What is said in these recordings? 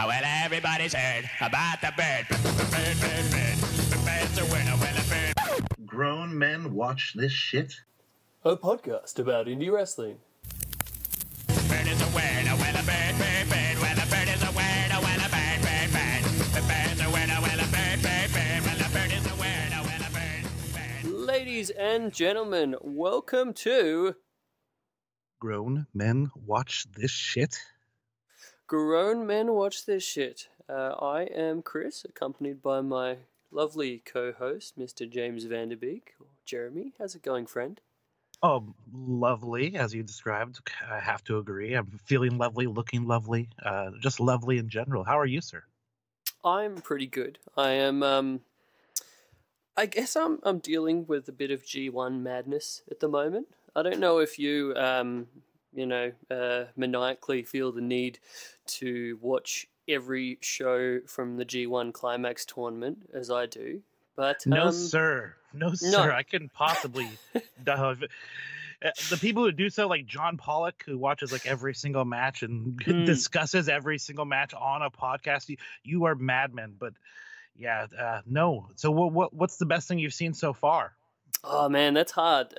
Well, everybody's heard about the bird. Bird's a winner, well, a bird. Grown men watch this shit? A podcast about indie wrestling. Bird is a winner, well, a bird. Well, a bird is a winner, well, a bird. The bird's a winner, well, a bird. Well, a bird is a winner, well, a bird. Ladies and gentlemen, welcome to Grown men watch this shit? Grown Men Watch This Shit. I am Chris, accompanied by my lovely co-host, Mr. James Vanderbeek, or Jeremy. How's it going, friend? Oh, lovely, as you described. I have to agree. I'm feeling lovely, looking lovely, just lovely in general. How are you, sir? I'm pretty good. I am, I guess I'm dealing with a bit of G1 madness at the moment. I don't know if you, maniacally feel the need to watch every show from the G1 Climax tournament, as I do. But No, sir. No. I couldn't possibly. The people who do so, like John Pollock, who watches like every single match and discusses every single match on a podcast, you are madmen. But yeah, no. So what's the best thing you've seen so far? Oh man, that's hard.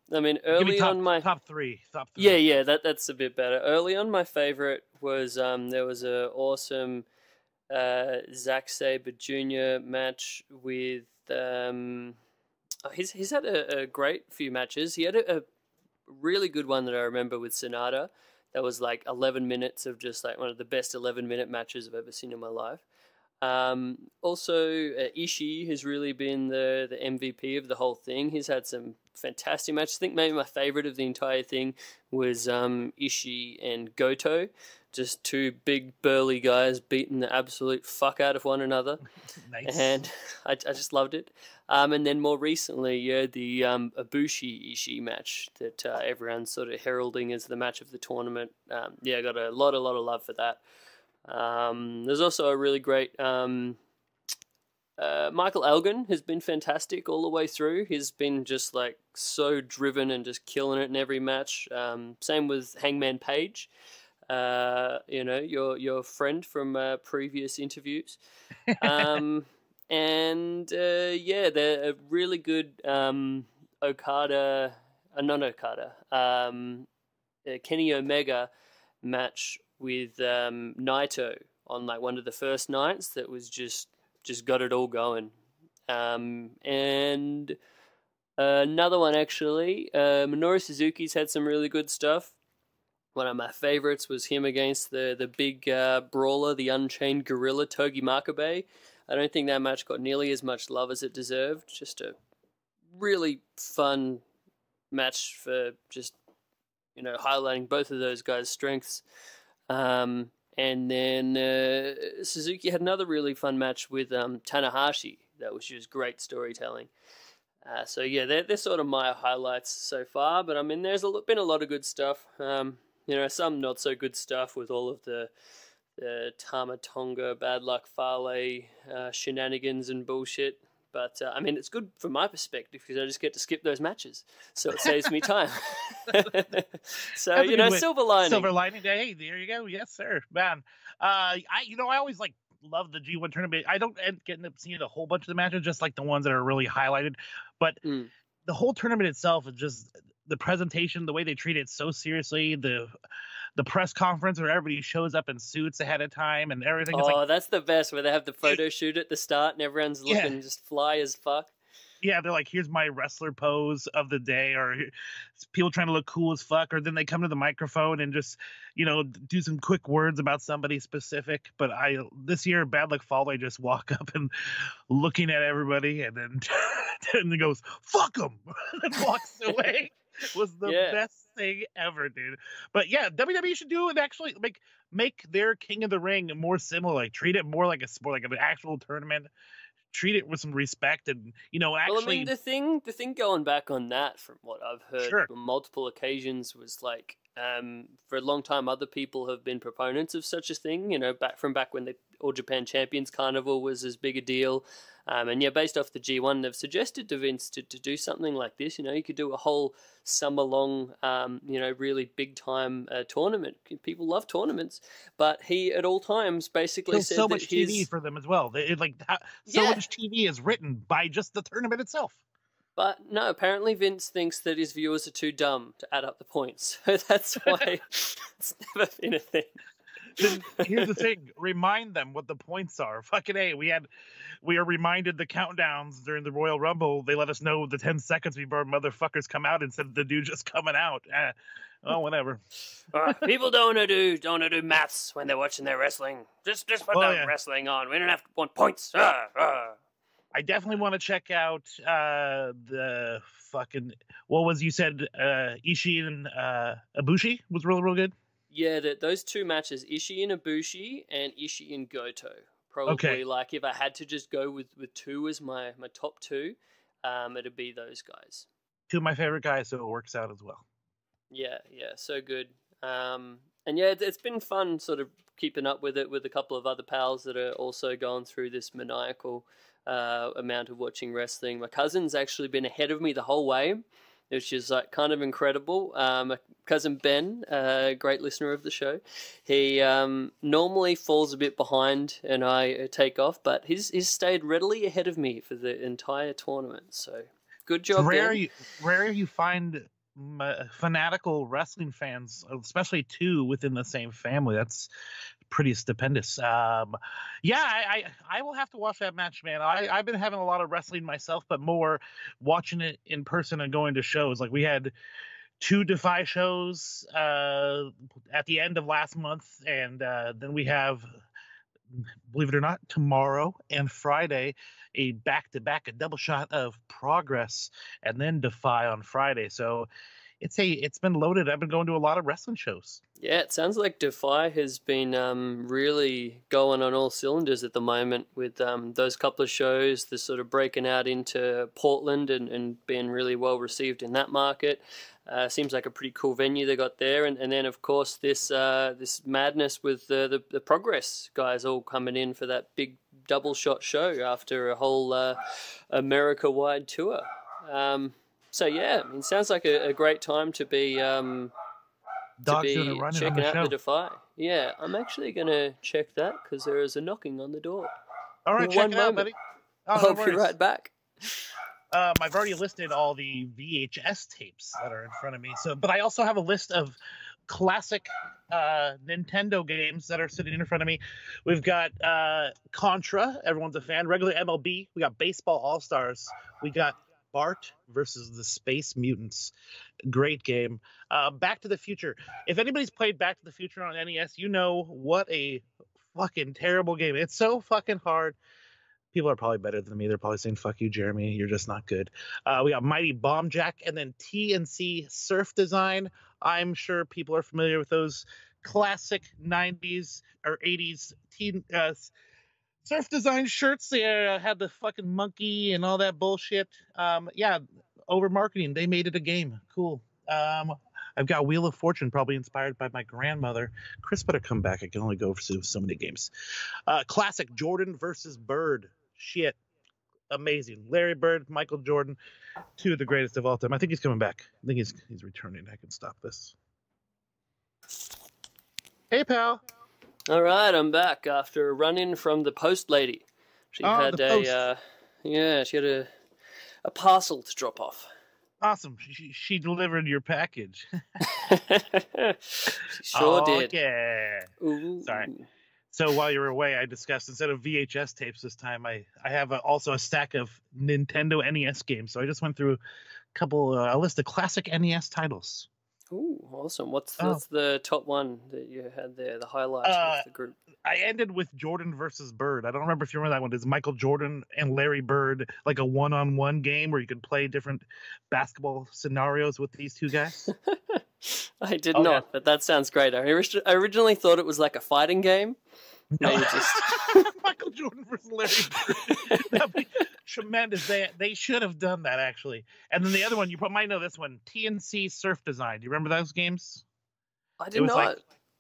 I mean, early on my top three. Yeah, that's a bit better. Early on, my favorite was there was a awesome Zack Sabre Jr. match with he's had a great few matches. He had a really good one that I remember with Sonata. That was like 11 minutes of just like one of the best 11-minute matches I've ever seen in my life. Also, Ishii has really been the MVP of the whole thing. He's had some fantastic matches. I think maybe my favorite of the entire thing was Ishii and Goto. Just two big burly guys beating the absolute fuck out of one another. Nice. And I just loved it. And then more recently, the Ibushi Ishii match that everyone's sort of heralding as the match of the tournament. I got a lot of love for that. There's also a really great Michael Elgin has been fantastic all the way through. He's been just like so driven and just killing it in every match. Same with Hangman Page, your friend from previous interviews. They're a really good Kenny Omega match with Naito on like one of the first nights that was just got it all going. And another one actually, Minoru Suzuki's had some really good stuff. One of my favorites was him against the big brawler, the Unchained Gorilla, Togi Makabe. I don't think that match got nearly as much love as it deserved. Just a really fun match for just, highlighting both of those guys' strengths. And then Suzuki had another really fun match with Tanahashi. That was just great storytelling. They're sort of my highlights so far. But I mean, there's been a lot of good stuff. Some not so good stuff with all of the Tama Tonga, Bad Luck Fale shenanigans and bullshit. But, it's good from my perspective because I just get to skip those matches. So it saves me time. So, silver lining. Silver lining. Hey, there you go. Yes, sir. Man, I always love the G1 tournament. I don't get up seeing a whole bunch of the matches, just like the ones that are really highlighted. But the whole tournament itself is just the presentation, the way they treat it so seriously, the press conference where everybody shows up in suits ahead of time and everything. Oh, that's the best, where they have the photo shoot at the start and everyone's looking just fly as fuck. Yeah, they're like, here's my wrestler pose of the day, or people trying to look cool as fuck, or then they come to the microphone and just, do some quick words about somebody specific. But this year, Bad Luck Fale just walk up and looking at everybody and then and goes, fuck them, and walks away. Was the best thing ever, dude. But yeah, WWE should do it, actually make their King of the Ring more similar, like treat it more like a sport, like an actual tournament. Treat it with some respect, and actually. Well, I mean, the thing going back on that, from what I've heard on multiple occasions, was like For a long time, other people have been proponents of such a thing. You know, back when the All Japan Champions Carnival was as big a deal. And yeah, based off the G1, they've suggested to Vince to do something like this. You know, you could do a whole summer-long, really big-time tournament. People love tournaments, but he at all times basically said so that much TV for them as well. So much TV is written by just the tournament itself. But no, apparently Vince thinks that his viewers are too dumb to add up the points, so that's why it's never been a thing. Then here's the thing: remind them what the points are. Fucking A, we are reminded the countdowns during the Royal Rumble. They let us know the 10 seconds before motherfuckers come out instead of the dude just coming out. Oh, whatever. People don't want to do maths when they're watching their wrestling. Just put wrestling on. We don't have to want points. I definitely want to check out the fucking you said Ishii and Ibushi was real good. Yeah, those two matches, Ishii and Ibushi and Ishii and Goto. Probably like if I had to just go with two as my top two, it'd be those guys. Two of my favorite guys, so it works out as well. Yeah, so good. And yeah, it's been fun sort of keeping up with it with a couple of other pals that are also going through this maniacal amount of watching wrestling. My cousin's actually been ahead of me the whole way, which is like kind of incredible. My cousin Ben, a great listener of the show, he normally falls a bit behind and I take off, but he's stayed readily ahead of me for the entire tournament. So good job, Ben. Rare you find fanatical wrestling fans, especially two within the same family. That's pretty stupendous. I will have to watch that match, man. I've been having a lot of wrestling myself, but more watching it in person and going to shows. Like we had 2 Defy shows at the end of last month, and then we have, believe it or not, tomorrow and Friday a back-to-back, a double shot of Progress, and then Defy on Friday. So it's been loaded. I've been going to a lot of wrestling shows. Yeah, it sounds like Defy has been really going on all cylinders at the moment with those couple of shows. They're sort of breaking out into Portland and being really well received in that market. Seems like a pretty cool venue they got there, and then of course this madness with the Progress guys all coming in for that big double shot show after a whole America-wide tour. So yeah, it sounds like a great time to be checking out the Defy. Yeah, I'm actually gonna check that because there is a knocking on the door. All right, check it out, buddy. I'll be right back. I've already listed all the VHS tapes that are in front of me. But I also have a list of classic Nintendo games that are sitting in front of me. We've got Contra, everyone's a fan. Regular MLB. We got Baseball All-Stars. We got Bart versus the Space Mutants. Great game. Back to the Future. If anybody's played Back to the Future on NES, you know what a fucking terrible game. It's so fucking hard. People are probably better than me. They're probably saying, fuck you, Jeremy. You're just not good. We got Mighty Bomb Jack and then TNC Surf Design. I'm sure people are familiar with those classic 90s or 80s surf design shirts. They had the fucking monkey and all that bullshit. Over marketing. They made it a game. Cool. I've got Wheel of Fortune, probably inspired by my grandmother. Chris better come back. I can only go for so many games. Classic Jordan versus Bird. Shit. Amazing. Larry Bird, Michael Jordan, 2 of the greatest of all time. I think he's coming back. I think he's returning. I can stop this. Hey, pal. All right, I'm back after a run-in from the post lady. She had a parcel to drop off. Awesome. She delivered your package. She sure did. Yeah. Ooh. Sorry. So while you were away, I discussed, instead of VHS tapes this time, I have also a stack of Nintendo NES games. So I just went through a list of classic NES titles. Ooh, awesome. What's the top one that you had there, the highlights of the group? I ended with Jordan versus Bird. I don't remember if you remember that one. It's Michael Jordan and Larry Bird, like a one-on-one game where you could play different basketball scenarios with these two guys. I did not, but that sounds great. I originally thought it was like a fighting game. No. Michael Jordan versus Larry Bird. That'd be tremendous. They should have done that, actually. And then the other one, you might know this one, TNC Surf Design. Do you remember those games? I It did was like not.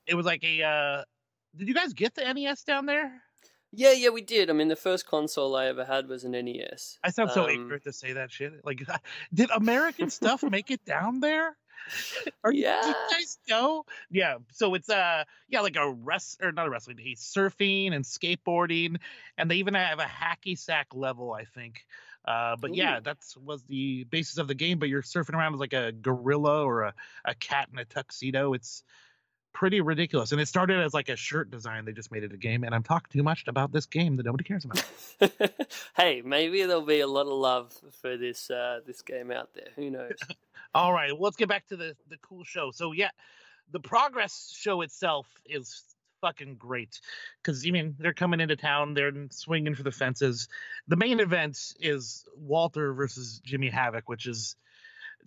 it was like a. Did you guys get the NES down there? Yeah, we did. I mean, the first console I ever had was an NES. I sound so ignorant to say that shit. Like, did American stuff make it down there? Do you Yeah. guys know? Yeah. So it's yeah, like or not a wrestling, a surfing and skateboarding, and they even have a hacky sack level, I think. But yeah, Ooh. was the basis of the game. But you're surfing around as like a gorilla or a cat in a tuxedo. It's pretty ridiculous. And it started as like a shirt design. They just made it a game. And I'm talking too much about this game that nobody cares about. Hey, maybe there'll be a lot of love for this game out there. Who knows? All right, well, let's get back to the cool show. So yeah, the Progress show itself is fucking great because I mean they're coming into town, they're swinging for the fences. The main event is Walter versus Jimmy Havoc, which is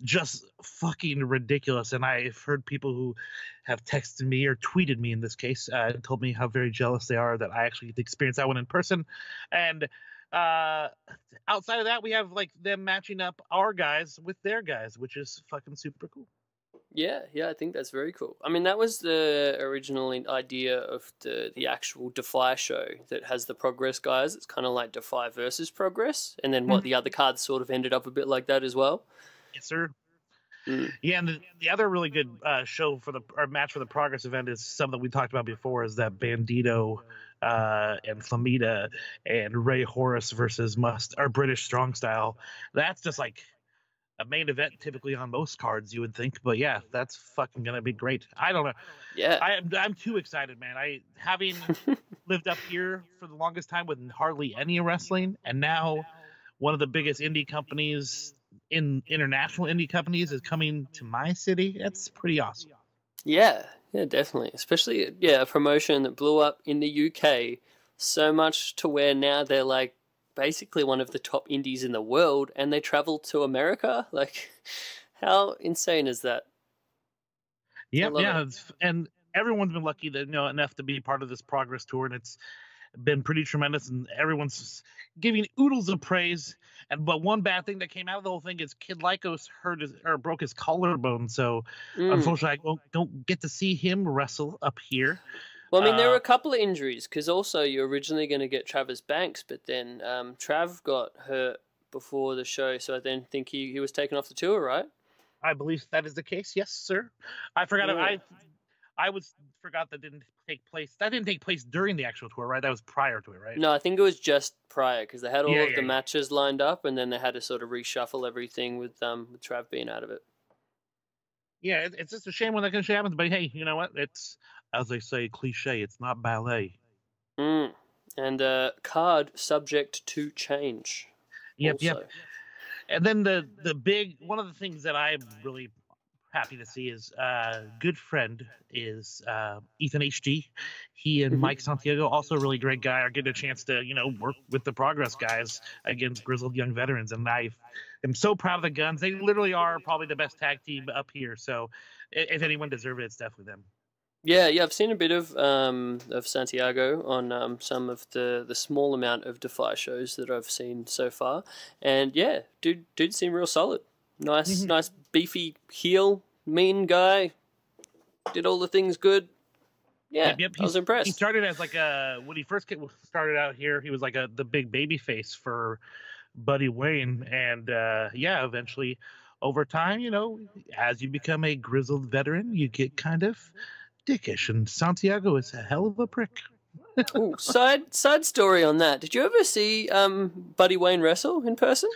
just fucking ridiculous. And I've heard people who have texted me or tweeted me in this case, told me how very jealous they are that I actually get to experience that one in person. And outside of that, we have like them matching up our guys with their guys, which is fucking super cool. Yeah, I think that's very cool. I mean, that was the original idea of the actual Defy show that has the Progress guys. It's kind of like Defy versus Progress, and then what the other cards sort of ended up a bit like that as well. Yes, sir. Mm. Yeah, and the other really good show for our match for the Progress event is something we talked about before. Is that Bandito and Flamita and Ray Horace versus British Strong Style. That's just like a main event typically on most cards, you would think. But yeah, that's fucking gonna be great. I don't know. Yeah, I'm too excited, man. Having lived up here for the longest time with hardly any wrestling, and now one of the biggest indie companies international indie companies is coming to my city. That's pretty awesome. Yeah, definitely. Especially a promotion that blew up in the UK so much to where now they're like basically one of the top indies in the world, and they travel to America. Like, how insane is that? Yeah. And everyone's been lucky that enough to be part of this Progress tour, and it's been pretty tremendous, and everyone's giving oodles of praise. But one bad thing that came out of the whole thing is Kid Lycos broke his collarbone, so unfortunately I don't get to see him wrestle up here. Well, I mean, there were a couple of injuries, because also you're originally going to get Travis Banks, but then Trav got hurt before the show, so I then think he was taken off the tour, right? I believe that is the case, yes, sir. I forgot. Yeah. Forgot that didn't take place. That didn't take place during the actual tour, right? That was prior to it, right? No, I think it was just prior, because they had all of the matches lined up, and then they had to sort of reshuffle everything with Trav being out of it. Yeah, it's just a shame when that kind of shit happens. But hey, you know what? It's, as they say, cliche. It's not ballet. And card subject to change. Yep. And then the big one of the things that I'm really happy to see is good friend is Ethan HD. He and Mike Santiago, also a really great guy, are getting a chance to work with the Progress guys against grizzled young veterans, and I am so proud of the Guns. They literally are probably the best tag team up here, so if anyone deserves it, it's definitely them. Yeah, I've seen a bit of Santiago on some of the small amount of Defy shows that I've seen so far, and yeah, dude seemed real solid. Nice beefy heel, mean guy. Did all the things good. Yeah, yep. I was impressed. He started as like when he first started out here, he was like the big baby face for Buddy Wayne, and eventually over time, as you become a grizzled veteran, you get kind of dickish, and Santiago is a hell of a prick. Ooh, side story on that. Did you ever see Buddy Wayne wrestle in person?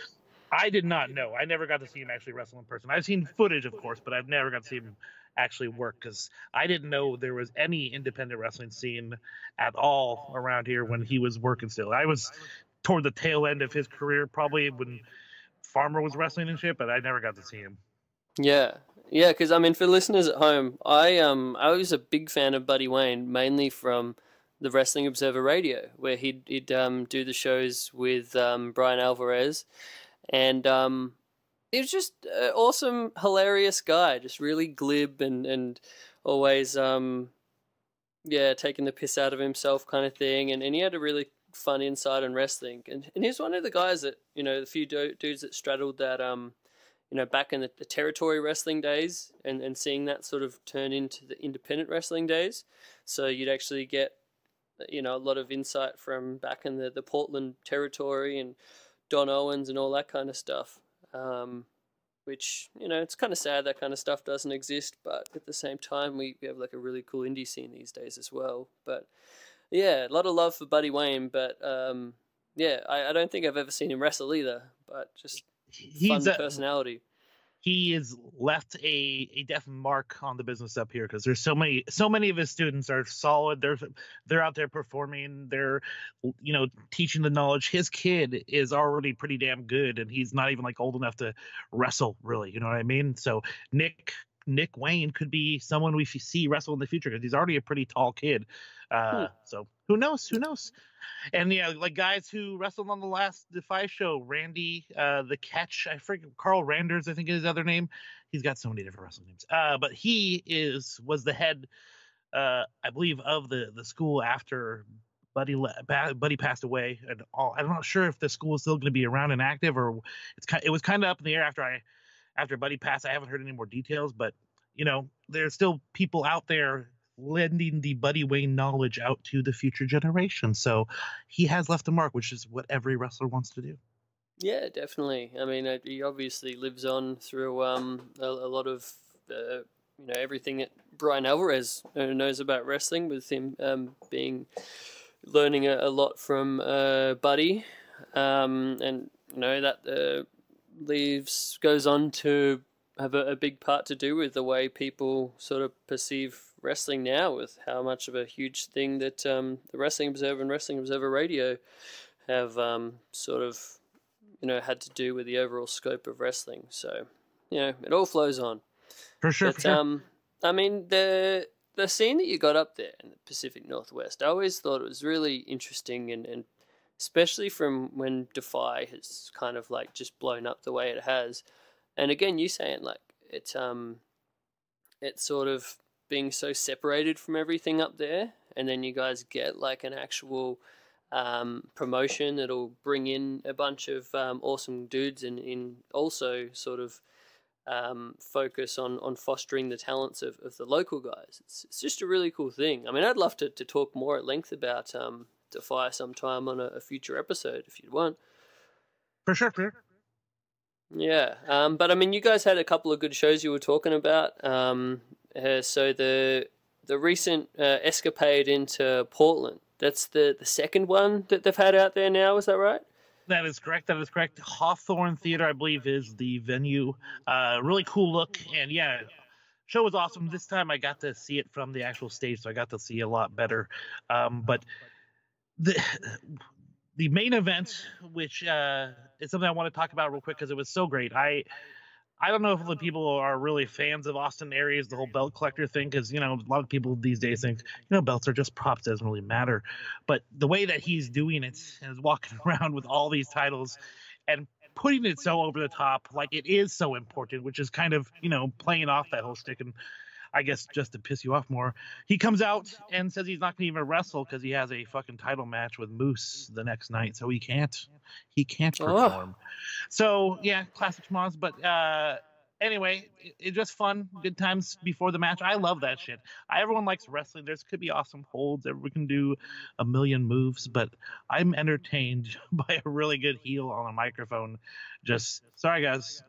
I did not know. I never got to see him actually wrestle in person. I've seen footage, of course, but I've never got to see him actually work because I didn't know there was any independent wrestling scene at all around here when he was working still. I was toward the tail end of his career, probably when Farmer was wrestling and shit, but I never got to see him. Yeah, because I mean, for listeners at home, I was a big fan of Buddy Wayne, mainly from the Wrestling Observer Radio, where he'd do the shows with Brian Alvarez. And he was just an awesome, hilarious guy, just really glib and always, taking the piss out of himself kind of thing. And he had a really fun insight on wrestling. And he's one of the guys that, the few dudes that straddled that back in the territory wrestling days, and seeing that sort of turn into the independent wrestling days. So you'd actually get, a lot of insight from back in the Portland territory and Don Owens and all that kind of stuff. Which, it's kind of sad that kind of stuff doesn't exist, but at the same time, we have like a really cool indie scene these days as well. But yeah, a lot of love for Buddy Wayne, but yeah, I don't think I've ever seen him wrestle either, but just fun personality. He has left a definite mark on the business up here because there's so many of his students are solid. They're out there performing. They're teaching the knowledge. His kid is already pretty damn good, and he's not even like old enough to wrestle really. You know what I mean? So Nick Wayne could be someone we see wrestle in the future because he's already a pretty tall kid. So who knows? And yeah, like guys who wrestled on the last Defy show, Randy, the Catch, I forget, Carl Randers, I think is his other name. He's got so many different wrestling names. But he was the head, I believe, of the school after Buddy passed away. And I'm not sure if the school is still going to be around and active, or it was kind of up in the air after Buddy passed. I haven't heard any more details, but there's still people out there lending the Buddy Wayne knowledge out to the future generation. So he has left a mark, which is what every wrestler wants to do. Yeah, definitely. I mean, he obviously lives on through a lot of everything that Brian Alvarez knows about wrestling, with him learning a lot from Buddy, and that goes on to have a big part to do with the way people sort of perceive wrestling now, with how much of a huge thing that the Wrestling Observer and Wrestling Observer Radio have sort of had to do with the overall scope of wrestling. So it all flows on. For sure. I mean, the scene that you got up there in the Pacific Northwest, I always thought it was really interesting, and especially from when Defy has kind of like just blown up the way it has. And again, you saying like it's sort of being so separated from everything up there, and then you guys get like an actual promotion that'll bring in a bunch of awesome dudes, and also sort of focus on fostering the talents of the local guys. It's just a really cool thing. I mean, I'd love to talk more at length about Defy sometime on a future episode if you'd want. For sure. Yeah, but I mean, you guys had a couple of good shows you were talking about. So the recent escapade into Portland, that's the second one that they've had out there now, is that right? That is correct. Hawthorne Theater, I believe, is the venue. Really cool look, and yeah, show was awesome. This time I got to see it from the actual stage, so I got to see a lot better. But the main event, which is something I want to talk about real quick because it was so great. I don't know if the people are really fans of Austin Aries, the whole belt collector thing, because a lot of people these days think belts are just props, doesn't really matter. But the way that he's doing it and is walking around with all these titles and putting it so over the top, like it is so important, which is kind of playing off that whole stick, and I guess just to piss you off more, he comes out and says he's not going to even wrestle because he has a fucking title match with Moose the next night, so he can't perform. So yeah, classic schmoz. But anyway, it's just fun, good times before the match. I love that shit. Everyone likes wrestling. There's could be awesome holds. Everyone can do a million moves, but I'm entertained by a really good heel on a microphone. Just sorry guys,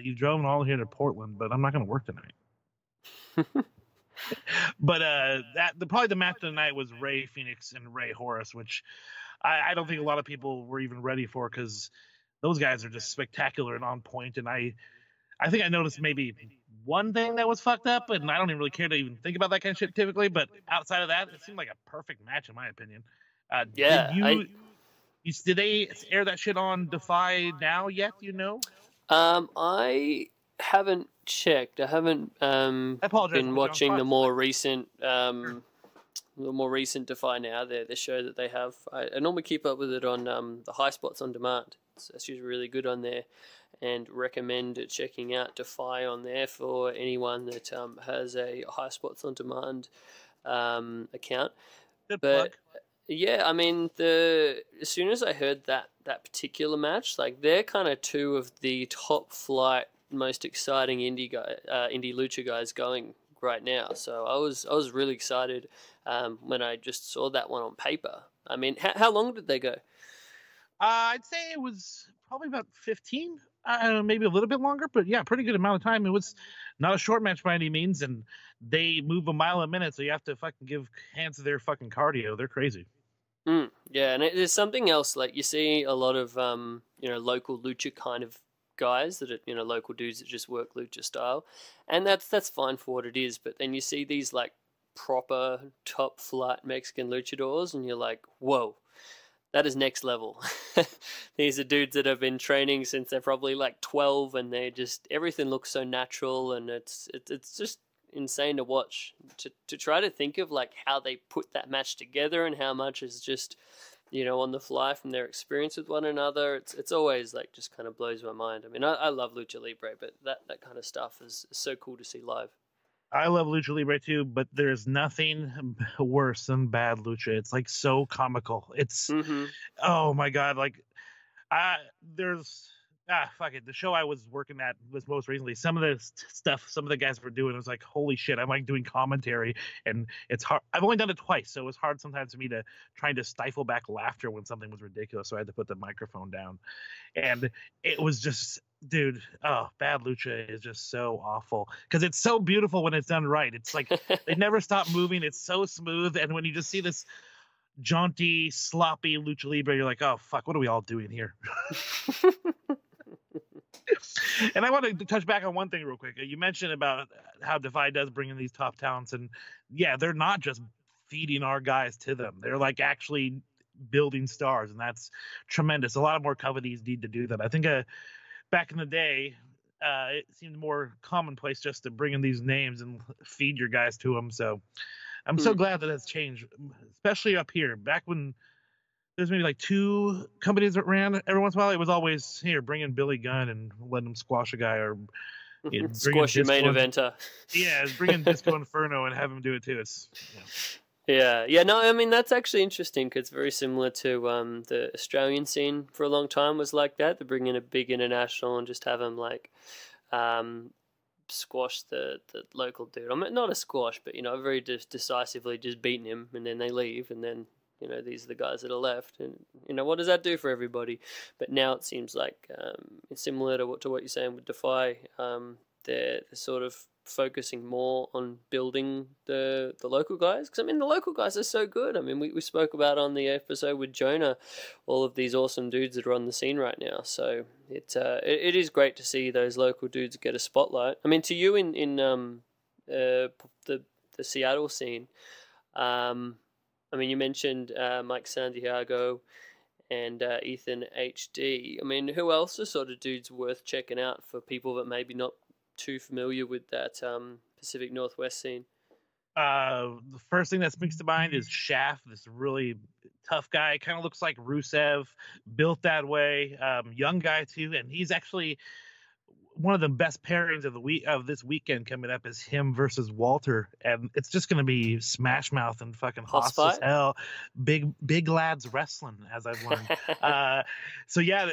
you drove all here to Portland, but I'm not going to work tonight. But probably the match of the night was Ray Phoenix and Ray Horace, which I don't think a lot of people were even ready for, because those guys are just spectacular and on point. And I think I noticed maybe one thing that was fucked up, and I don't even really care to even think about that kind of shit typically. But outside of that, it seemed like a perfect match in my opinion. Did they air that shit on Defy now yet? I haven't checked. I haven't been watching the more recent Defy now. The show that they have. I normally keep up with it on the High Spots on Demand. It's usually really good on there, and recommend checking out Defy on there for anyone that has a High Spots on Demand account. Good plug. Yeah, I mean, as soon as I heard that particular match, like they're kind of two of the top flight most exciting indie lucha guys going right now. So I was really excited when I just saw that one on paper. I mean, how long did they go? I'd say it was probably about 15, maybe a little bit longer, but yeah, pretty good amount of time. It was not a short match by any means, and they move a mile a minute, so you have to fucking give hands to their fucking cardio. They're crazy. Yeah, and there's something else, like you see a lot of local lucha kind of guys that are local dudes that just work lucha style, and that's fine for what it is. But then you see these like proper top flight Mexican luchadors, and you're like, whoa, that is next level. These are dudes that have been training since they're probably like 12, and they just everything looks so natural, and it's just insane to watch. To try to think of like how they put that match together and how much is just on the fly from their experience with one another. It's always like just kind of blows my mind. I mean, I love Lucha Libre, but that kind of stuff is so cool to see live. I love Lucha Libre too, but there's nothing worse than bad lucha. It's like so comical. It's oh my god, like there's fuck it. The show I was working at was most recently. Some of the stuff some of the guys were doing, it was like, holy shit, I'm like doing commentary, and it's hard. I've only done it twice, so it was hard sometimes for me to trying to stifle back laughter when something was ridiculous, so I had to put the microphone down. And it was just, dude, bad lucha is just so awful because it's so beautiful when it's done right. It's like they never stop moving. It's so smooth, and when you just see this jaunty, sloppy Lucha Libre, you're like, oh fuck, what are we all doing here? And I want to touch back on one thing real quick. You mentioned about how Defy does bring in these top talents, and yeah, they're not just feeding our guys to them. They're like actually building stars, and that's tremendous. A lot of more companies need to do that. I think back in the day, it seemed more commonplace just to bring in these names and feed your guys to them. So I'm so glad that has changed, especially up here. Back when there's maybe like 2 companies that ran every once in a while, it was always here, bring in Billy Gunn and let him squash a guy, or squash your main eventer. Yeah, bring in Disco Inferno and have him do it too. It's Yeah. No, I mean that's actually interesting because it's very similar to the Australian scene for a long time was like that. They bring in a big international and just have him like squash the local dude. I mean, not a squash, but very decisively just beating him, and then they leave, and then these are the guys that are left, and what does that do for everybody? But now it seems like it's similar to what you're saying with Defy. They're sort of focusing more on building the local guys, because I mean the local guys are so good. I mean we spoke about on the episode with Jonah all of these awesome dudes that are on the scene right now. So it is great to see those local dudes get a spotlight. I mean, to you in the Seattle scene, I mean, you mentioned Mike Santiago and Ethan HD. I mean, who else are sort of dudes worth checking out for people that maybe not too familiar with that Pacific Northwest scene? The first thing that springs to mind is Shaft, this really tough guy. Kind of looks like Rusev, built that way. Young guy too, and he's actually one of the best pairings of this weekend coming up is him versus Walter, and it's just going to be smash mouth and fucking hostile as hell. Big lads wrestling, as I've learned. So yeah,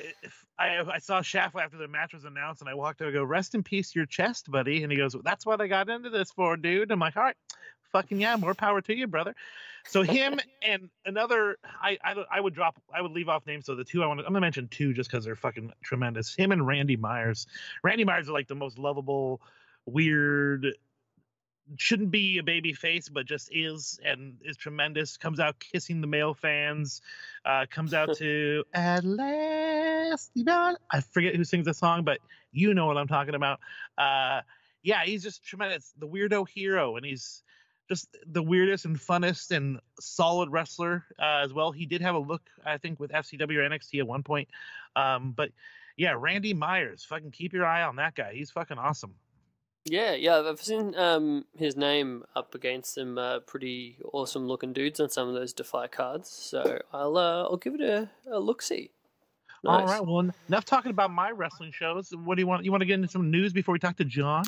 I saw Shaft after the match was announced, and I walked over and go, "Rest in peace, your chest, buddy." And he goes, "That's what I got into this for, dude." I'm like, "All right, fucking yeah, more power to you, brother." So him and another, I would leave off names. So the 2 I'm gonna mention 2 just because they're fucking tremendous. Him and Randy Myers. Randy Myers is like the most lovable, weird, shouldn't be a baby face, but just is, and is tremendous. Comes out kissing the male fans. Comes out to "At Last." I forget who sings the song, but you know what I'm talking about. Yeah, he's just tremendous. The weirdo hero, and he's just the weirdest and funnest and solid wrestler as well. He did have a look, I think, with FCW or NXT at one point. But yeah, Randy Myers, fucking keep your eye on that guy. He's fucking awesome. Yeah, I've seen his name up against some pretty awesome looking dudes on some of those Defy cards. So I'll give it a look-see. Nice. All right, well, enough talking about my wrestling shows. What do you want? You want to get into some news before we talk to John?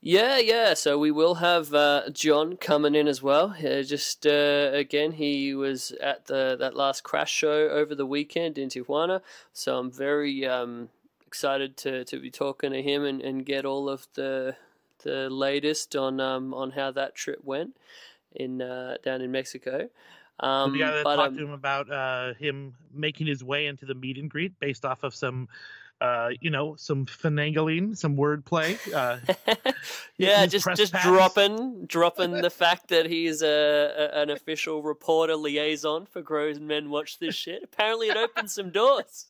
Yeah. So we will have John coming in as well. Again, he was at that last Crash show over the weekend in Tijuana. So I'm very excited to be talking to him and get all of the latest on how that trip went in down in Mexico. We got to But talk to him about him making his way into the meet and greet based off of some, some finagling, some wordplay. yeah, his press just pass. dropping the fact that he's an official reporter liaison for Grown Men Watch This Shit. Apparently, it opened some doors.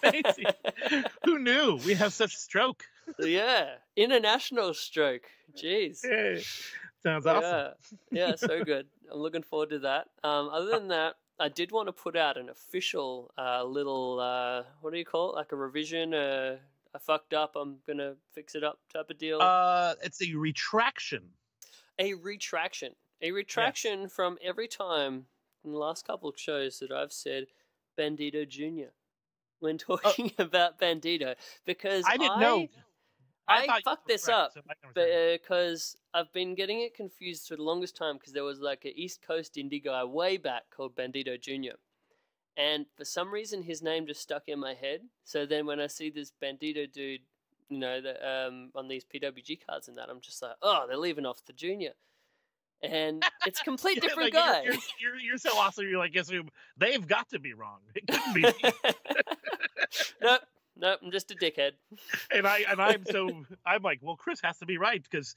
Amazing. Who knew we have such stroke? Yeah, international stroke. Jeez. Yeah. Sounds awesome. Yeah, so good. I'm looking forward to that. Other than that, I did want to put out an official little, what do you call it? Like a revision, I fucked up, I'm going to fix it up type of deal. It's a retraction. A retraction. A retraction Yes. from every time in the last couple of shows that I've said Bandito Jr. when talking about Bandito. Because I didn't know. I thought you fucked were this correct, up so I never said it. because I've been getting it confused for the longest time because there was like a East Coast indie guy way back called Bandito Jr. And for some reason his name just stuck in my head. So then when I see this Bandito dude, on these PWG cards and that, I'm just like, oh, they're leaving off the Junior. And it's a complete different guy. You're so awesome. You're like, yes, they've got to be wrong. It couldn't be me. Nope, I'm just a dickhead. And I'm like, well, Chris has to be right because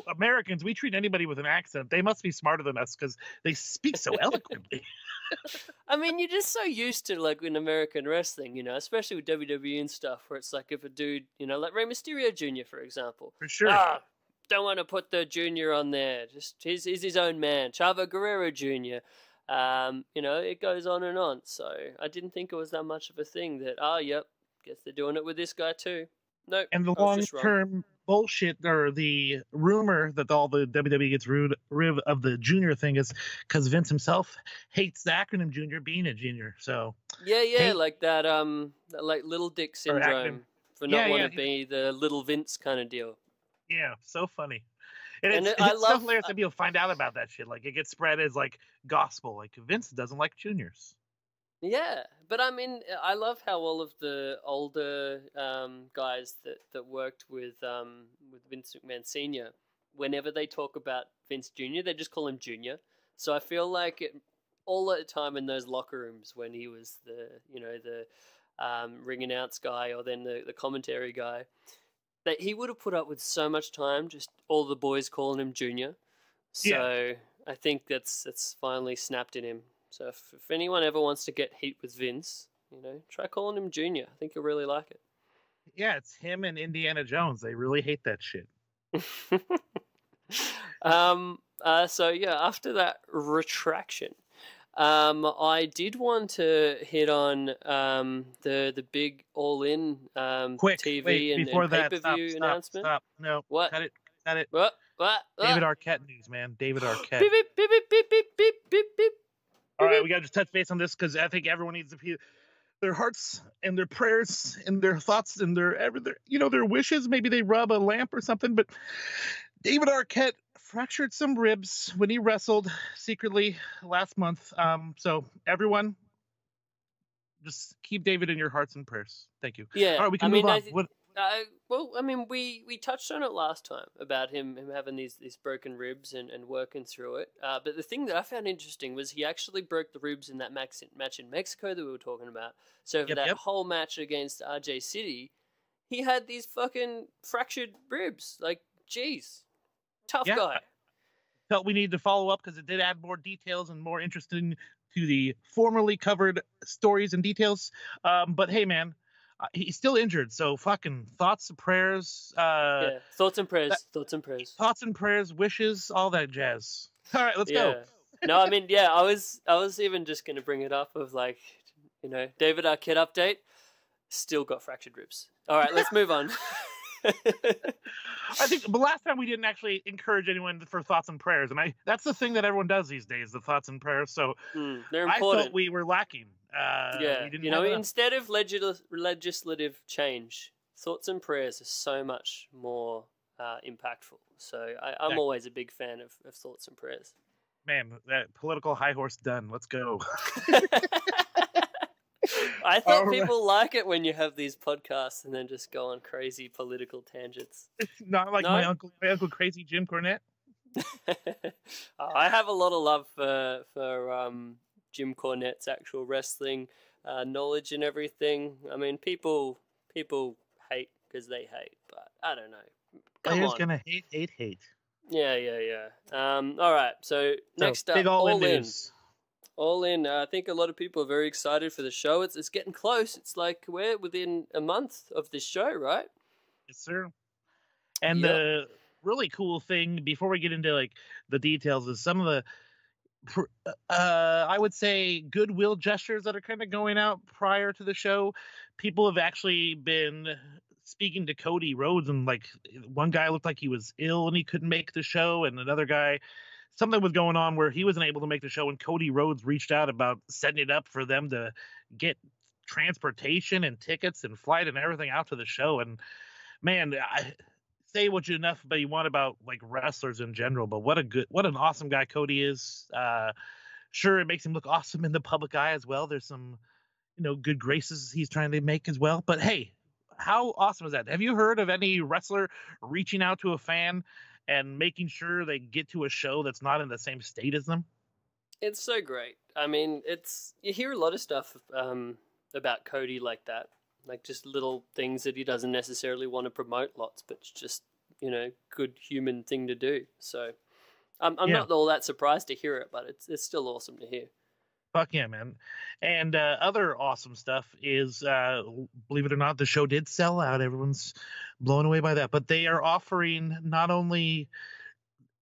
Americans, we treat anybody with an accent. They must be smarter than us because they speak so eloquently. I mean, you're just so used to like in American wrestling, especially with WWE and stuff, where it's like if a dude, like Rey Mysterio Jr. for example, For sure. Don't want to put the Junior on there. Just he's his own man. Chavo Guerrero Jr. It goes on and on. So I didn't think it was that much of a thing that. Yep. Guess they're doing it with this guy too. Nope. And the long-term bullshit or the rumor that all the WWE gets rid of the junior thing is because Vince himself hates the acronym junior being a junior. So yeah, like that like little dick syndrome for not wanting to be the little Vince kind of deal. Yeah, so funny. And it's I so love hilarious that people find out about that shit. Like it gets spread as like gospel. Like Vince doesn't like juniors. Yeah, but I mean, I love how all of the older guys that worked with Vince McMahon Sr., whenever they talk about Vince Jr., they just call him Junior. So I feel like all the time in those locker rooms when he was the ring announce guy or then the commentary guy, that he would have put up with so much time, just all the boys calling him Junior. So I think that's finally snapped in him. So if anyone ever wants to get heat with Vince, try calling him Junior. I think you'll really like it. Yeah, it's him and Indiana Jones. They really hate that shit. So yeah, after that retraction, I did want to hit on the big all-in TV and pay-per-view announcement. Stop. No. What? Cut it. What? David Arquette news, man. David Arquette. Beep, beep, beep, beep, beep, beep, beep, beep, beep. All right, we got to just touch base on this because I think everyone needs to their hearts and their prayers and their thoughts and their wishes. Maybe they rub a lamp or something. But David Arquette fractured some ribs when he wrestled secretly last month. So everyone, just keep David in your hearts and prayers. Thank you. Yeah, all right, we can move on. We touched on it last time about him having these broken ribs and working through it. But the thing that I found interesting was he actually broke the ribs in that match in Mexico that we were talking about. So for that whole match against RJ City, he had these fucking fractured ribs. Like, geez, tough guy. Felt we needed to follow up because it did add more details and more interesting to the formerly covered stories and details. But hey, man. He's still injured, so fucking thoughts and prayers. Thoughts and prayers. Thoughts and prayers, wishes, all that jazz. All right, let's go. No, I mean, I was even just gonna bring it up of like, David Arquette update. Still got fractured ribs. All right, let's move on. I think the last time we didn't actually encourage anyone for thoughts and prayers, and that's the thing that everyone does these days, the thoughts and prayers. So they're important. I felt we were lacking. Instead of legislative change, thoughts and prayers are so much more impactful. So I'm always a big fan of thoughts and prayers. Man, that political high horse done. Let's go. I thought All right. people like it when you have these podcasts and then just go on crazy political tangents. Not like No? my uncle crazy Jim Cornette. I have a lot of love for Jim Cornette's actual wrestling knowledge and everything. I mean, people hate because they hate, but I don't know. Come Players on. gonna hate. Yeah. All right. So next So, up, big all-in All In. news. All In. I think a lot of people are very excited for the show. It's getting close. It's like we're within a month of this show, right? Yes, sir. And Yep. the really cool thing, before we get into like the details, is some of the I would say goodwill gestures that are kind of going out prior to the show. People have actually been speaking to Cody Rhodes, and like one guy looked like he was ill and he couldn't make the show, and another guy, something was going on where he wasn't able to make the show, and Cody Rhodes reached out about setting it up for them to get transportation and tickets and flight and everything out to the show. And man, I say what you want about like wrestlers in general, but what an awesome guy Cody is. Sure, it makes him look awesome in the public eye as well. There's some, good graces he's trying to make as well. But hey, how awesome is that? Have you heard of any wrestler reaching out to a fan and making sure they get to a show that's not in the same state as them? It's so great. I mean, you hear a lot of stuff about Cody like that, like just little things that he doesn't necessarily want to promote lots, but it's just good human thing to do. So I'm not all that surprised to hear it, but it's still awesome to hear. Fuck yeah, man. And other awesome stuff is, believe it or not, the show did sell out. Everyone's blown away by that. But they are offering not only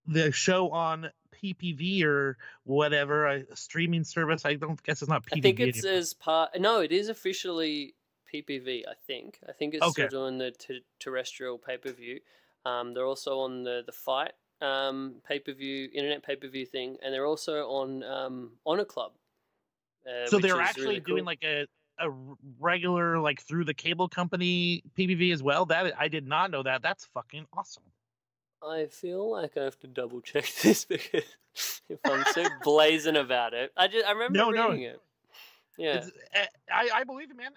the show on PPV or whatever, a streaming service. I don't guess it's not PPV. I think it's anymore. as part. No, it is officially PPV. I think it's Okay. still doing the terrestrial pay-per-view. They're also on the Fight pay-per-view, internet pay-per-view thing, and they're also on Honor Club. So which they're is actually really doing cool. like a regular, like through the cable company PPV as well. That I did not know that. That's fucking awesome. I feel like I have to double check this because if I'm so blazing about it, I remember reading it. Yeah, I believe it, man.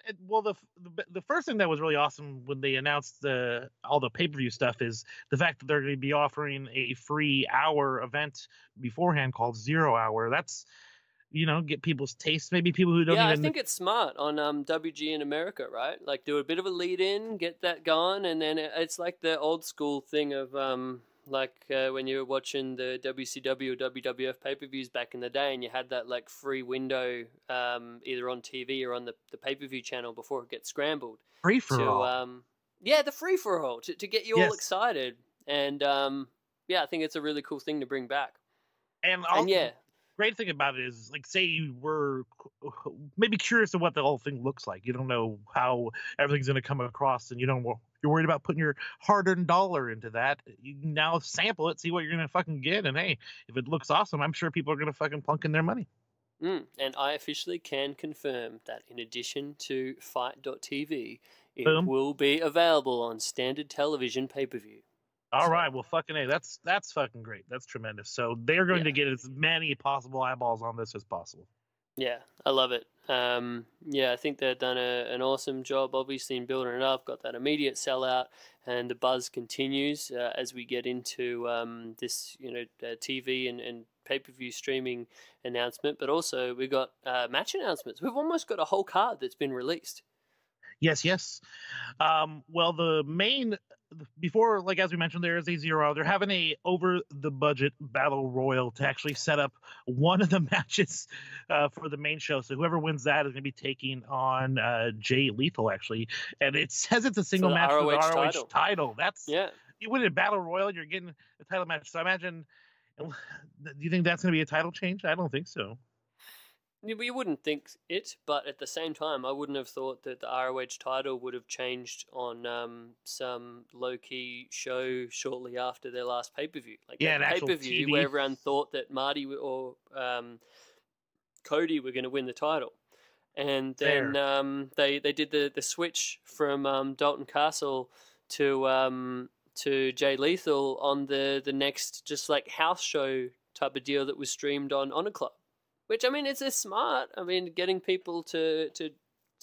The first thing that was really awesome when they announced all the pay-per-view stuff is the fact that they're going to be offering a free hour event beforehand called 0 Hour. That's get people's taste. Maybe people who don't I even. think it's smart on WG in America, right? Like do a bit of a lead in, get that going, and then it's like the old school thing of when you were watching the WCW or WWF pay-per-views back in the day, and you had that like free window either on TV or on the pay-per-view channel before it gets scrambled. Free for all. The free for all to get you all Yes. excited, and I think it's a really cool thing to bring back. And yeah. Great thing about it is, like, say you were maybe curious of what the whole thing looks like. You don't know how everything's going to come across, and you're worried about putting your hard-earned dollar into that. You can now sample it, see what you're going to fucking get, and hey, if it looks awesome, I'm sure people are going to fucking plunk in their money. And I officially can confirm that in addition to Fight.tv, it Boom. will be available on standard television pay-per-view. All right, well, fucking hey, that's fucking great. That's tremendous. So they're going to get as many possible eyeballs on this as possible. Yeah, I love it. I think they've done an awesome job, obviously, in building it up. Got that immediate sellout, and the buzz continues as we get into this, TV and pay-per-view streaming announcement. But also, we got match announcements. We've almost got a whole card that's been released. Yes. Well, the main before, like as we mentioned, there is a 0 Hour. They're having a over the budget battle royal to actually set up one of the matches for the main show. So whoever wins that is going to be taking on Jay Lethal, actually, and it says it's a single match for the ROH title. That's you win a battle royal, you're getting a title match. So I imagine. Do you think that's going to be a title change? I don't think so. You wouldn't think it, but at the same time, I wouldn't have thought that the ROH title would have changed on some low-key show shortly after their last pay-per-view. Like pay-per-view where everyone thought that Marty or Cody were going to win the title. And then they did the switch from Dalton Castle to Jay Lethal on the next just like house show type of deal that was streamed on Honor Club. Which, I mean, it's smart. I mean, getting people to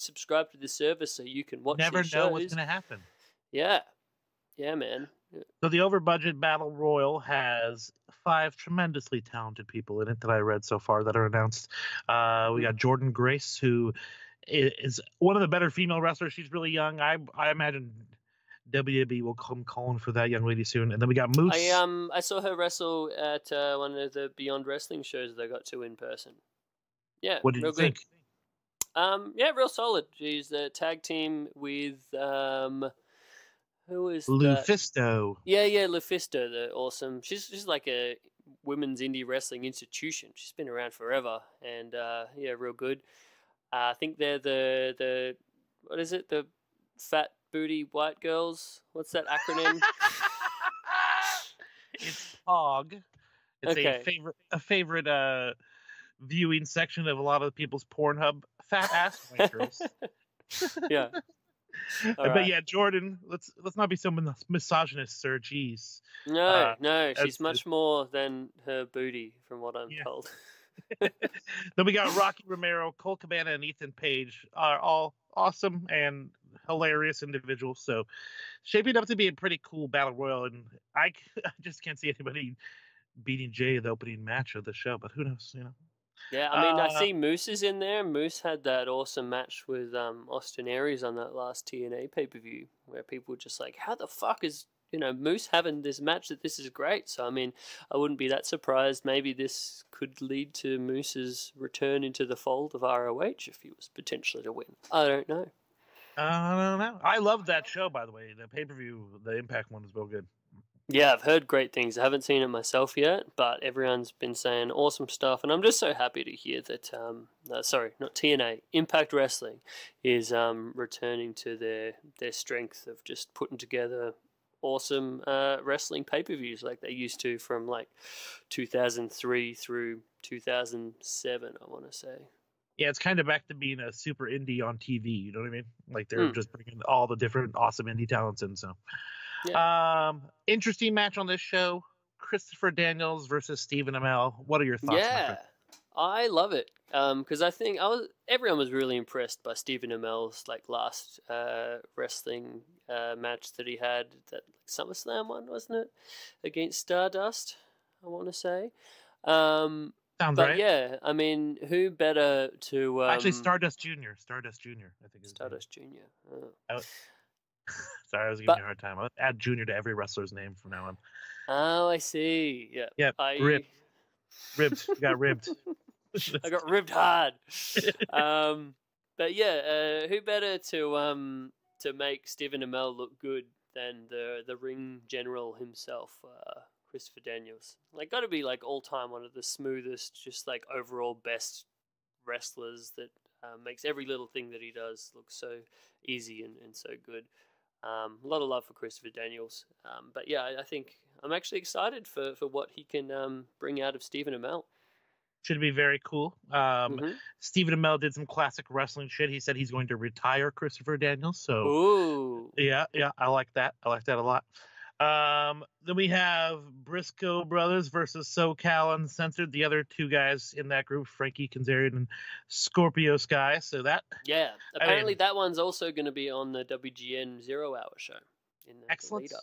subscribe to this service so you can watch Never these know shows. what's going to happen. Yeah. Yeah, man. So the over-budget Battle Royal has 5 tremendously talented people in it that I read so far that are announced. We got Jordan Grace, who is one of the better female wrestlers. She's really young. I imagine WWE will come calling for that young lady soon. And then we got Moose. I saw her wrestle at one of the Beyond Wrestling shows that I got to in person. Yeah, What did real you think? Good. Yeah, real solid. She's the tag team with who is that? Lufisto. Yeah, Lufisto, the awesome. She's like a women's indie wrestling institution. She's been around forever, and yeah, real good. I think they're the what is it? The fat booty white girls. What's that acronym? It's POG. It's Okay. a favorite viewing section of a lot of people's Pornhub fat ass white girls. Yeah. All But right. yeah, Jordan, let's not be so misogynist, sir. Jeez. No, she's that's much more than her booty, from what I'm Yeah. told. Then we got Rocky Romero, Cole Cabana, and Ethan Page are all awesome and hilarious individuals. So shaping up to be a pretty cool battle royal, and I just can't see anybody beating Jay the opening match of the show. But who knows? You know. Yeah, I mean, I see Moose is in there. Moose had that awesome match with Austin Aries on that last TNA pay-per-view, where people were just like, how the fuck is, Moose having this match that this is great? So, I mean, I wouldn't be that surprised. Maybe this could lead to Moose's return into the fold of ROH if he was potentially to win. I don't know. I don't know. I love that show, by the way. The pay-per-view, the Impact one is real good. Yeah, I've heard great things. I haven't seen it myself yet, but everyone's been saying awesome stuff, and I'm just so happy to hear that. Sorry, not TNA. Impact Wrestling is returning to their strength of just putting together awesome wrestling pay-per-views like they used to from like 2003 through 2007. I want to say. Yeah, it's kind of back to being a super indie on TV. You know what I mean? Like they're just bringing all the different awesome indie talents in. So. Yeah. Interesting match on this show. Christopher Daniels versus Stephen Amell. What are your thoughts? Yeah, I love it. Because I think everyone was really impressed by Stephen Amell's like last wrestling match that he had, that SummerSlam one, wasn't it, against Stardust? I want to say. Sounds but right. Yeah, I mean, who better to actually Stardust Junior. Stardust Junior. I think. Stardust Junior. Sorry, I was giving you a hard time. I'll add Junior to every wrestler's name from now on. Oh, I see. Yeah. Yeah. Ribbed. You got ribbed. I got ribbed hard. But yeah, who better to make Stephen Amell look good than the ring general himself, Christopher Daniels? Like, got to be like all time one of the smoothest, just like overall best wrestlers that makes every little thing that he does look so easy and so good. A lot of love for Christopher Daniels. But yeah, I think I'm actually excited for what he can bring out of Stephen Amell. Should be very cool. Stephen Amell did some classic wrestling shit. He said he's going to retire Christopher Daniels. So, ooh, yeah, I like that. I like that a lot. Then we have Briscoe Brothers versus SoCal Uncensored. The other two guys in that group, Frankie Kazarian and Scorpio Sky. So that, yeah, apparently that one's also going to be on the WGN 0 Hour show in the lead up.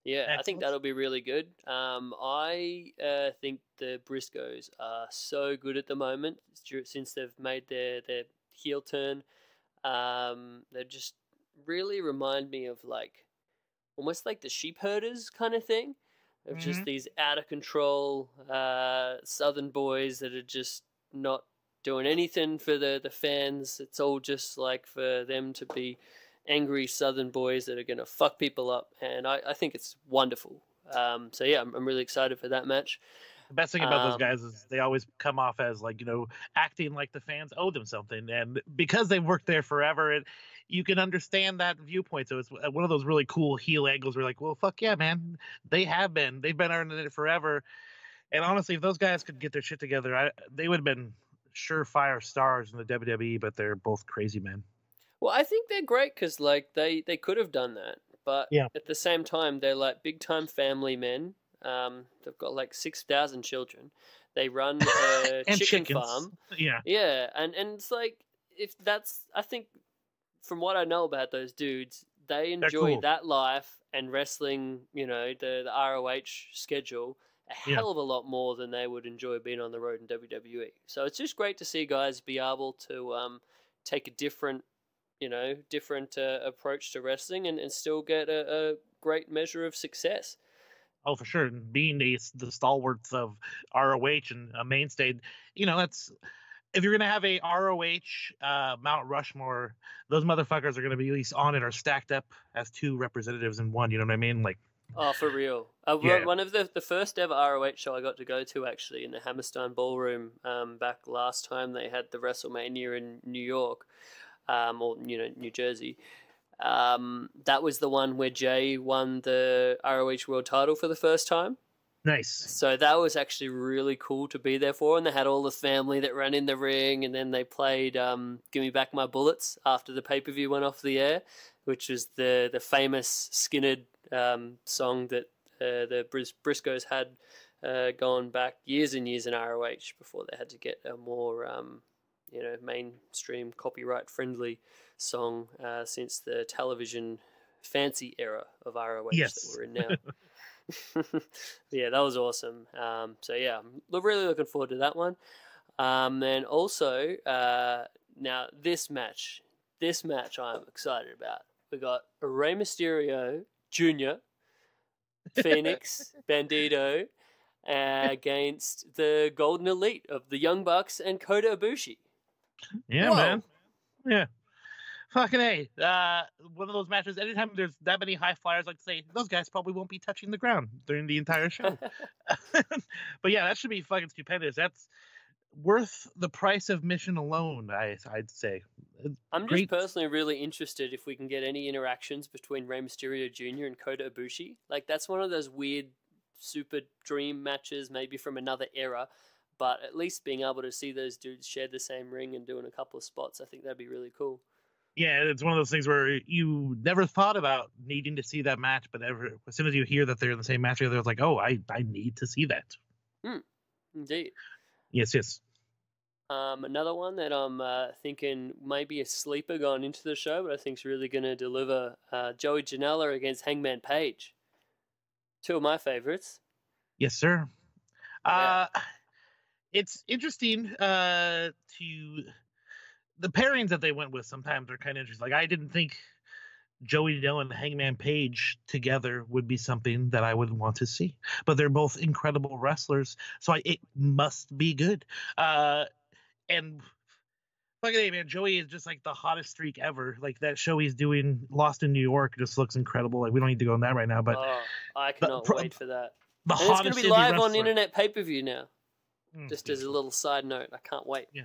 Yeah, excellent. I think that'll be really good. I think the Briscoes are so good at the moment since they've made their heel turn. They just really remind me of like almost like the sheep herders kind of thing, of just these out of control Southern boys that are just not doing anything for the fans. It's all just like for them to be angry Southern boys that are going to fuck people up, and I think it's wonderful. So yeah, I'm really excited for that match. The best thing about those guys is they always come off as like, acting like the fans owe them something, and because they've worked there forever, you can understand that viewpoint. So it's one of those really cool heel angles where like, well, fuck yeah, man, they've been earning it forever. And honestly, if those guys could get their shit together, they would have been surefire stars in the WWE. But they're both crazy men. Well, I think they're great because like they could have done that, but at the same time, they're like big time family men. They've got like 6,000 children. They run a chicken farm. Yeah, and it's like I think from what I know about those dudes, they enjoy cool. that life and wrestling, the ROH schedule a Yeah. hell of a lot more than they would enjoy being on the road in WWE. So it's just great to see guys be able to take a different approach to wrestling and still get a great measure of success. Oh, for sure. And being the stalwarts of ROH and a mainstay, that's if you're gonna have a ROH Mount Rushmore, those motherfuckers are gonna be at least on it or stacked up as two representatives in one. You know what I mean? Like, oh, for real. Yeah. One of the first ever ROH show I got to go to, actually, in the Hammerstein Ballroom back last time they had the WrestleMania in New York, or New Jersey. That was the one where Jay won the ROH World Title for the first time. nice. So that was actually really cool to be there for, and they had all the family that ran in the ring, and then they played "Give Me Back My Bullets" after the pay-per-view went off the air, which was the famous Skinner song that the Briscoes had gone back years and years in ROH before they had to get a more mainstream copyright-friendly song since the television fancy era of ROH Yes. that we're in now. Yeah, that was awesome. So yeah, I'm really looking forward to that one. And also, now this match I'm excited about. We got Rey Mysterio Jr., Phoenix, Bandito, against the Golden Elite of the Young Bucks and Kota Ibushi. Yeah, Whoa. man. Yeah. Fucking A. One of those matches, anytime there's that many high flyers, like to say, those guys probably won't be touching the ground during the entire show. But yeah, that should be fucking stupendous. That's worth the price of admission alone, I'd say. I'm just Great. personally really interested if we can get any interactions between Rey Mysterio Jr. and Kota Ibushi. Like, that's one of those weird super dream matches, maybe from another era. But at least being able to see those dudes share the same ring and doing a couple of spots, I think that'd be really cool. Yeah, it's one of those things where you never thought about needing to see that match, but as soon as you hear that they're in the same match together, it's like, oh, I need to see that. Indeed. Yes. Another one that I'm thinking might be a sleeper going into the show, but I think is really going to deliver, Joey Janela against Hangman Page. Two of my favorites. Yes, sir. Yeah. It's interesting to the pairings that they went with. Sometimes are kind of interesting. Like, I didn't think Joey Janela and Hangman Page together would be something that I would want to see, but they're both incredible wrestlers, so it must be good. And fucking A, man, Joey is just like the hottest streak ever. Like, that show he's doing, Lost in New York, just looks incredible. Like, we don't need to go on that right now, but I cannot wait for that. the And it's hottest going to be indie live on wrestler. Internet pay-per-view now. Just Yeah. as a little side note, I can't wait. Yeah.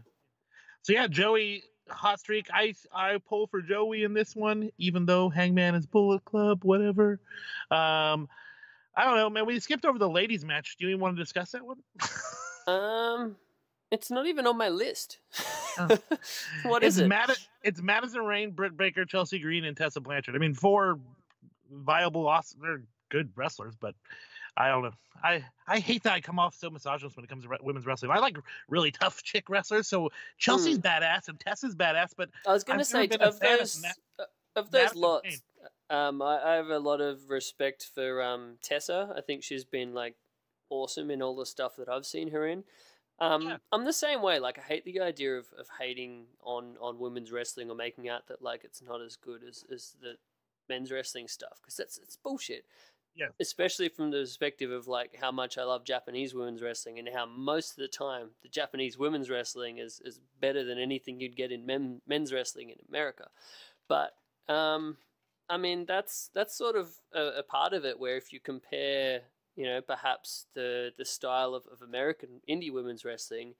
So yeah, Joey, hot streak. I pull for Joey in this one, even though Hangman is Bullet Club, whatever. I don't know, man. We skipped over the ladies match. Do you even want to discuss that one? It's not even on my list. Oh. What is it? It's Madison Rayne, Britt Baker, Chelsea Green, and Tessa Blanchard. I mean, 4 viable, awesome, they're good wrestlers, but I don't know. I hate that I come off so misogynist when it comes to women's wrestling. I like really tough chick wrestlers, so Chelsea's badass and Tessa's badass, but I was going to I've say, never been a of fan those Madison lots, Rayne. I have a lot of respect for Tessa. I think she's been like awesome in all the stuff that I've seen her in. Yeah. I'm the same way. Like, I hate the idea of hating on women's wrestling or making out that like it's not as good as the men's wrestling stuff, because it's bullshit. Yeah. Especially from the perspective of like how much I love Japanese women's wrestling and how most of the time the Japanese women's wrestling is better than anything you'd get in men's wrestling in America. But I mean, that's sort of a part of it, where if you compare, perhaps the style of American indie women's wrestling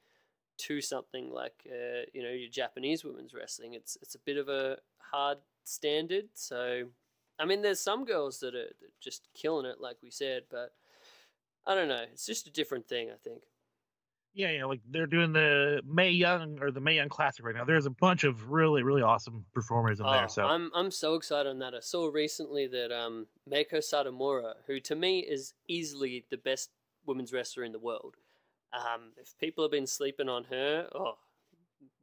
to something like your Japanese women's wrestling, it's a bit of a hard standard. So I mean, there's some girls that are just killing it, like we said, but I don't know. It's just a different thing, I think. Yeah, like they're doing the Mae Young Classic right now. There's a bunch of really, really awesome performers in there. So I'm so excited on that. I saw recently that Meiko Satomura, who to me is easily the best women's wrestler in the world. If people have been sleeping on her,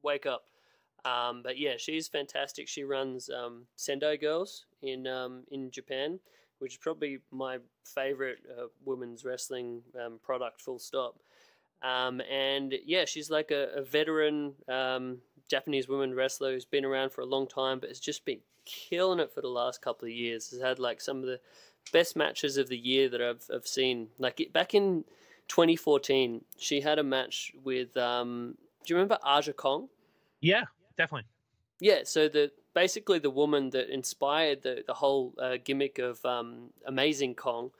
wake up. But yeah, she's fantastic. She runs Sendai Girls in Japan, which is probably my favorite women's wrestling product. Full stop. And yeah, she's like a veteran Japanese women wrestler who's been around for a long time, but has just been killing it for the last couple of years. Has had like some of the best matches of the year that I've seen. Like back in 2014, she had a match with. Do you remember Aja Kong? Yeah, definitely. Yeah, so basically the woman that inspired the whole gimmick of Amazing Kong,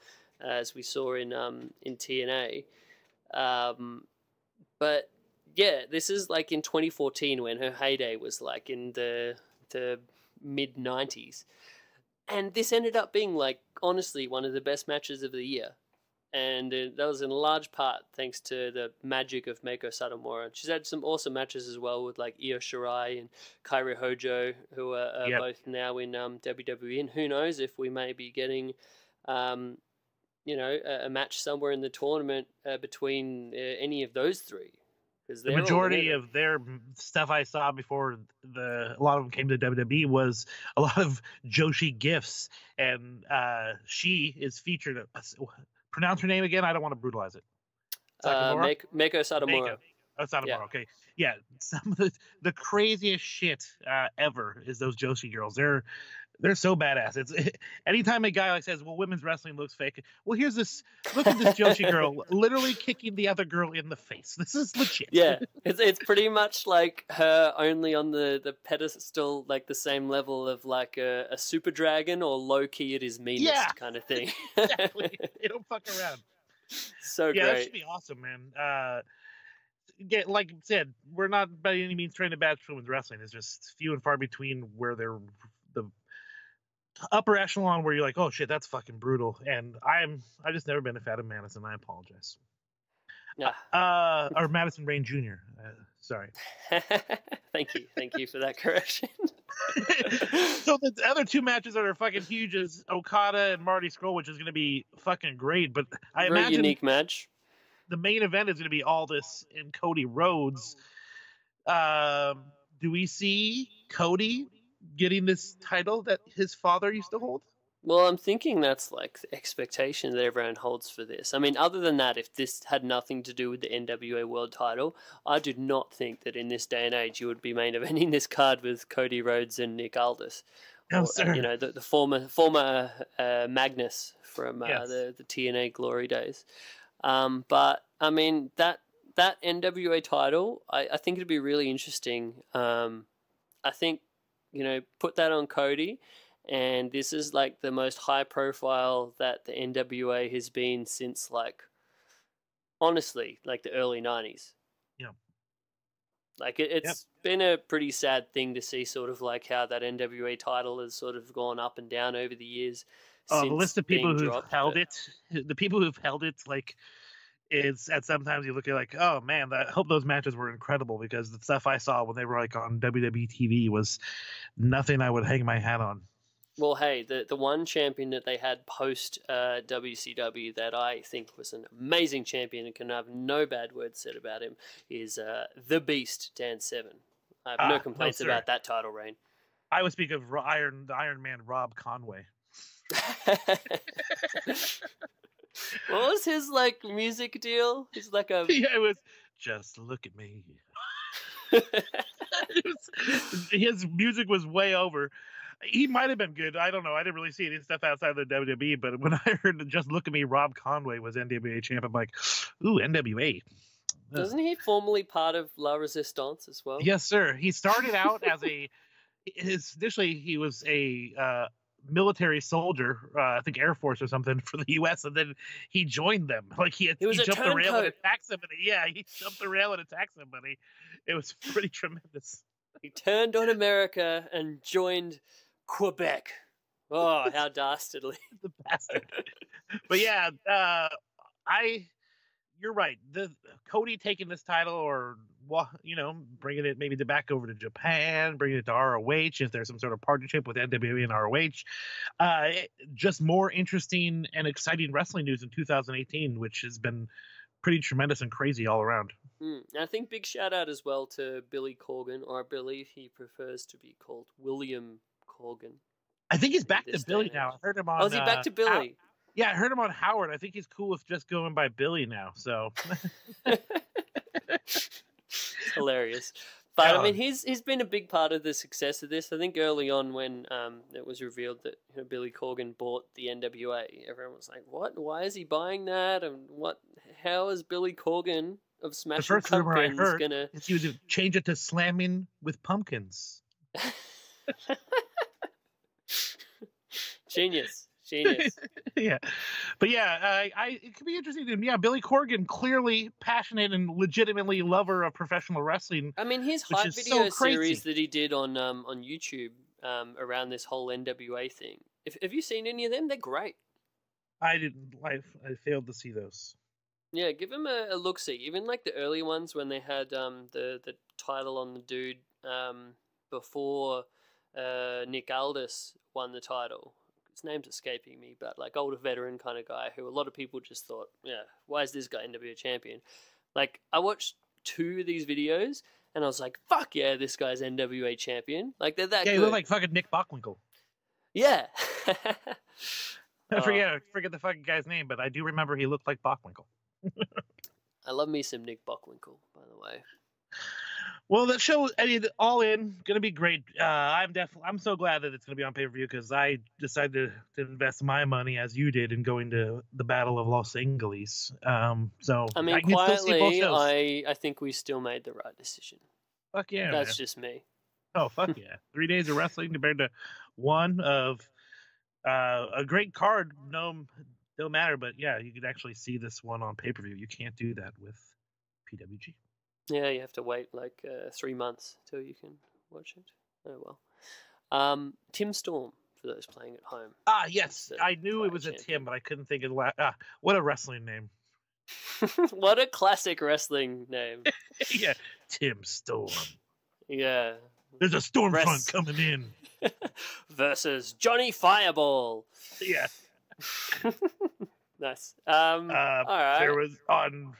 as we saw in TNA. But yeah, this is like in 2014 when her heyday was like in the mid 90s, and this ended up being like honestly one of the best matches of the year, and that was in large part thanks to the magic of Meiko Satomura. She's had some awesome matches as well with like Io Shirai and Kairi Hojo, who are both now in WWE, and who knows if we may be getting a match somewhere in the tournament between any of those three. The majority of their stuff I saw before a lot of them came to WWE was a lot of Joshi gifts, and she is featured. Pronounce her name again. I don't want to brutalize it. Meiko Satomura. Oh, Satomura. Yeah. Okay. Yeah, some of the craziest shit ever is those Joshi girls. They're so badass. Anytime a guy like says, "Well, women's wrestling looks fake." Well, here's this. Look at this Joshi girl literally kicking the other girl in the face. This is legit. Yeah, it's pretty much like her, only on the pedestal, like the same level of like a super dragon, or low key it is meanest kind of thing. Exactly. They don't fuck around. So great. That should be awesome, man. Like I said, we're not by any means trying to bash women's wrestling. It's just few and far between where they're the upper echelon where you're like, oh shit, that's fucking brutal. And I just never been a fan of Madison. I apologize. Yeah. Or Madison Rain Jr. Sorry. Thank you for that correction. So the other two matches that are fucking huge is Okada and Marty Scurll, which is going to be fucking great. But I imagine unique match. The main event is going to be Aldis and Cody Rhodes. Do we see Cody getting this title that his father used to hold? Well, I'm thinking that's like the expectation that everyone holds for this. I mean, other than that, if this had nothing to do with the NWA World Title, I do not think that in this day and age you would be main eventing this card with Cody Rhodes and Nick Aldis. No, sir. The former Magnus from the TNA glory days. But I mean that NWA title, I think it'd be really interesting. I think put that on Cody, and this is like the most high profile that the NWA has been since honestly, the early 90s. Yeah. It's been a pretty sad thing to see sort of like how that NWA title has sort of gone up and down over the years. The list of people who've held it, it's at sometimes you look at like, oh man, I hope those matches were incredible, because the stuff I saw when they were like on WWE TV was nothing I would hang my hat on. Well, hey, the one champion that they had post WCW that I think was an amazing champion and can have no bad words said about him is the Beast, Dan Severn. I have no complaints about that title reign. I would speak of the Iron Man, Rob Conway. What was his music deal? He's like a it was just look at me. His music was way over. He might have been good. I don't know. I didn't really see any stuff outside of the WWE, but when I heard just look at me, Rob Conway was NWA champ, I'm like, ooh, NWA. Wasn't he formerly part of La Resistance as well? Yes, sir. He started out as initially he was a military soldier, I think Air Force or something for the U.S., and then he joined them. He jumped the rail and attacked somebody. Yeah, he jumped the rail and attacked somebody. It was pretty tremendous. He turned on America and joined Quebec. Oh, how dastardly. The bastard. But yeah, you're right. The Cody taking this title, or bringing it maybe back over to Japan, bringing it to ROH if there's some sort of partnership with NWA and ROH. Just more interesting and exciting wrestling news in 2018, which has been pretty tremendous and crazy all around. And I think big shout out as well to Billy Corgan, or I believe he prefers to be called William Corgan. I think he's in back to this Billy day and now. I age. heard him on. Oh, is he back to Billy? Yeah, I heard him on Howard. I think he's cool with just going by Billy now. So Hilarious. But I Yeah. mean, he's been a big part of the success of this. I think early on when it was revealed that Billy Corgan bought the NWA, everyone was like, "What? Why is he buying that? And what? How is Billy Corgan of the Smashing first rumor I Pumpkins heard gonna?" is he would change it to Slamming with Pumpkins. Genius. Yeah, but yeah, it could be interesting. And yeah, Billy Corgan, clearly passionate and legitimately lover of professional wrestling. I mean, his Which hype is so video crazy. series that he did on YouTube around this whole NWA thing. Have you seen any of them? They're great. I didn't. I failed to see those. Yeah, give him a look see. Even like the early ones when they had the title on the dude before Nick Aldis won the title. His name's escaping me, but like older veteran kind of guy who a lot of people just thought, yeah, why is this guy NWA champion? Like I watched 2 of these videos and I was like, fuck yeah, this guy's NWA champion. Like they're that Yeah, good. he looked like fucking Nick Bockwinkel. Yeah. I forget the fucking guy's name, but I do remember he looked like Bockwinkel. I love me some Nick Bockwinkel, by the way. Well, that show, I mean, all in, gonna be great. I'm so glad that it's gonna be on pay-per-view because I decided to invest my money as you did in going to the Battle of Los Angeles. So I mean, can still see both quietly, shows. I think we still made the right decision. Fuck yeah, That's man. just me. Oh fuck yeah! 3 days of wrestling compared to one of a great card. No matter, but yeah, you could actually see this one on pay-per-view. You can't do that with PWG. Yeah, you have to wait like 3 months till you can watch it. Oh well. Tim Storm, for those playing at home. Ah, yes, The I knew it prior was a champion. Tim, but I couldn't think of what a wrestling name. What a classic wrestling name. Yeah, Tim Storm. Yeah. There's a storm front Rest- coming in. Versus Johnny Fireball. Yeah. Nice. All right. There was on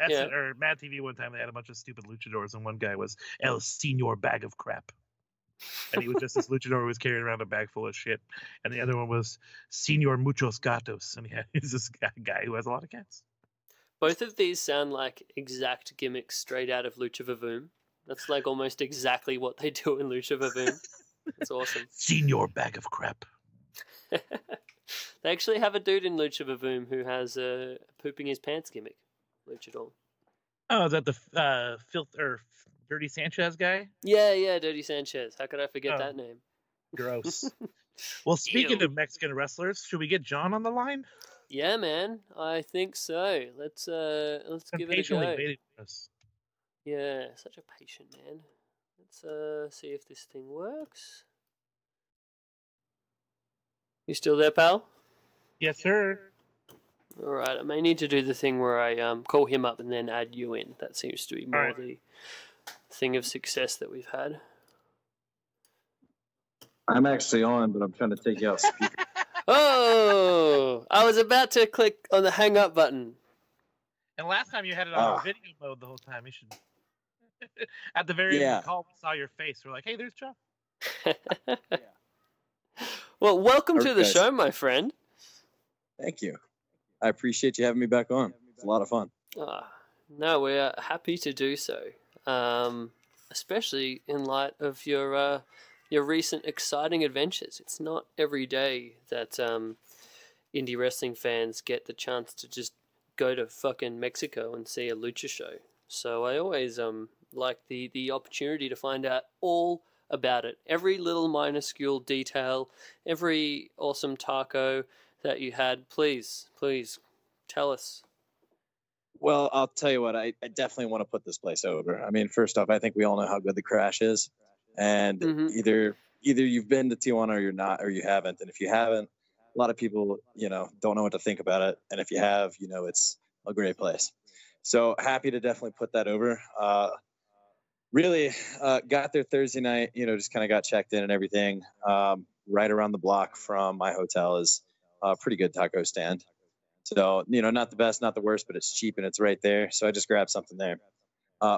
Yeah. or Mad TV one time they had a bunch of stupid luchadors, and one guy was El Senor Bag of Crap, and he was just this luchador who was carrying around a bag full of shit, and the other one was Senor Muchos Gatos, and he's this guy who has a lot of cats. Both of these sound like exact gimmicks straight out of Lucha Vavoom. That's like almost exactly what they do in Lucha Vavoom. It's awesome. Senor Bag of Crap. They actually have a dude in Lucha Vavoom who has a pooping his pants gimmick. Luchador. Oh, is that the filth or Dirty Sanchez guy? Yeah, Dirty Sanchez. How could I forget Oh. that name? Gross. Well, speaking Ew. of Mexican wrestlers, should we get John on the line? Yeah, man. I think so. Let's I'm give it a patiently go. waiting for this. Yeah, such a patient man. Let's see if this thing works. You still there, pal? Yes, sir. All right. I may need to do the thing where I call him up and then add you in. That seems to be more Alright. the thing of success that we've had. I'm actually on, but I'm trying to take you out speaker. Oh! I was about to click on the hang up button. And last time you had it on Ah. video mode the whole time. You should. At the very end Yeah. of the call, we saw your face. We're like, hey, there's John. Well, welcome to the Okay. show, my friend. Thank you. I appreciate you having me back on. It's a lot of fun. No, we're happy to do so, especially in light of your recent exciting adventures. It's not every day that indie wrestling fans get the chance to just go to fucking Mexico and see a lucha show. So I always like the opportunity to find out all about it. Every little minuscule detail, every awesome taco that you had. Please tell us. Well, I'll tell you what, I definitely want to put this place over. I mean, first off, I think we all know how good the Crash is. And Mhm. either you've been to Tijuana or you're not, or you haven't. And if you haven't, a lot of people, don't know what to think about it. And if you have, it's a great place. So happy to definitely put that over. Really got there Thursday night, just kind of got checked in and everything. Right around the block from my hotel is a pretty good taco stand. So, not the best, not the worst, but it's cheap and it's right there. So I just grabbed something there.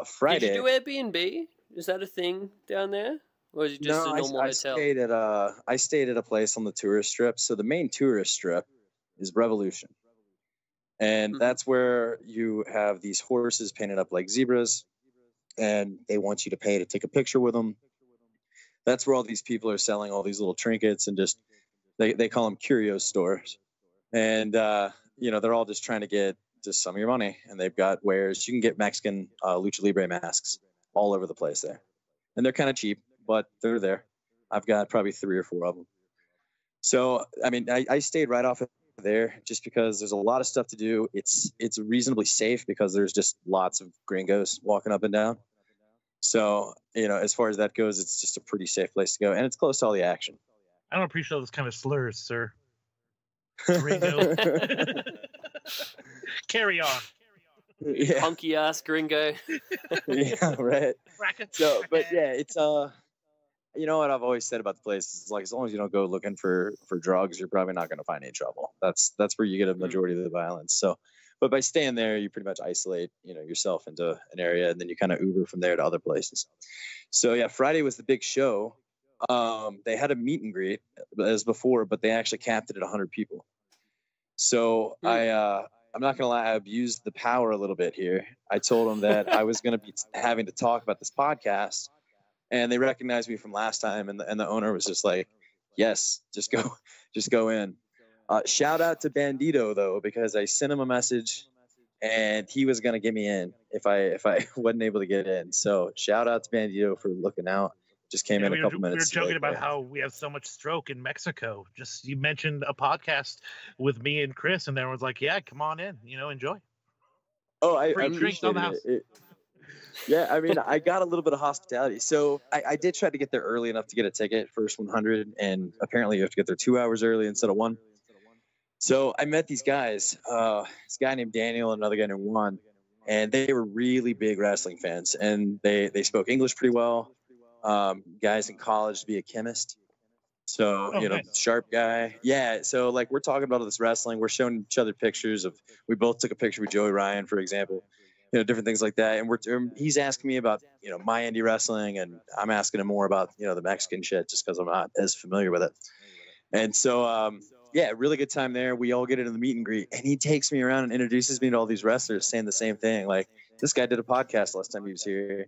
Friday. Did you do Airbnb? Is that a thing down there? Or is it just No, a normal I hotel? stayed at a place on the tourist strip. So the main tourist strip is Revolution. And that's where you have these horses painted up like zebras, and they want you to pay to take a picture with them. That's where all these people are selling all these little trinkets and just they call them curio stores. And they're all just trying to get just some of your money, and they've got wares. You can get Mexican lucha libre masks all over the place there, and they're kind of cheap, but they're there. I've got probably 3 or 4 of them. So I mean, I stayed right off of there just because there's a lot of stuff to do. It's reasonably safe because there's just lots of gringos walking up and down. So as far as that goes, it's just a pretty safe place to go, and it's close to all the action. I don't appreciate those kind of slurs, sir. Gringo. Carry on. Yeah. Hunky ass gringo. Yeah, right. So, but yeah, it's what I've always said about the place is, like, as long as you don't go looking for drugs, you're probably not going to find any trouble. That's where you get a majority of the violence. So, but by staying there, you pretty much isolate yourself into an area, and then you kind of Uber from there to other places. So yeah, Friday was the big show. They had a meet and greet as before, but they actually capped it at 100 people. So I'm not gonna lie, I abused the power a little bit here. I told them that I was gonna be having to talk about this podcast, and they recognized me from last time, and the owner was just like, "Yes, just go in." Shout out to Bandito though, because I sent him a message, and he was gonna get me in if I wasn't able to get in. So shout out to Bandito for looking out. Just came in a couple minutes. We were joking about how we have so much stroke in Mexico. Just you mentioned a podcast with me and Chris, and everyone's like, "Yeah, come on in, enjoy." Oh, I appreciate it. Yeah, I mean, I got a little bit of hospitality. So I did try to get there early enough to get a ticket, first 100, and apparently you have to get there 2 hours early instead of 1. So I met these guys, this guy named Daniel and another guy named Juan, and they were really big wrestling fans, and they spoke English pretty well. Guys in college to be a chemist. So, nice. Sharp guy. Yeah. So like, we're talking about all this wrestling. We're showing each other pictures we both took a picture with Joey Ryan, for example, different things like that. And he's asking me about, my indie wrestling, and I'm asking him more about, the Mexican shit just because I'm not as familiar with it. And so, yeah, really good time there. We all get into the meet and greet, and he takes me around and introduces me to all these wrestlers saying the same thing. Like, this guy did a podcast last time he was here.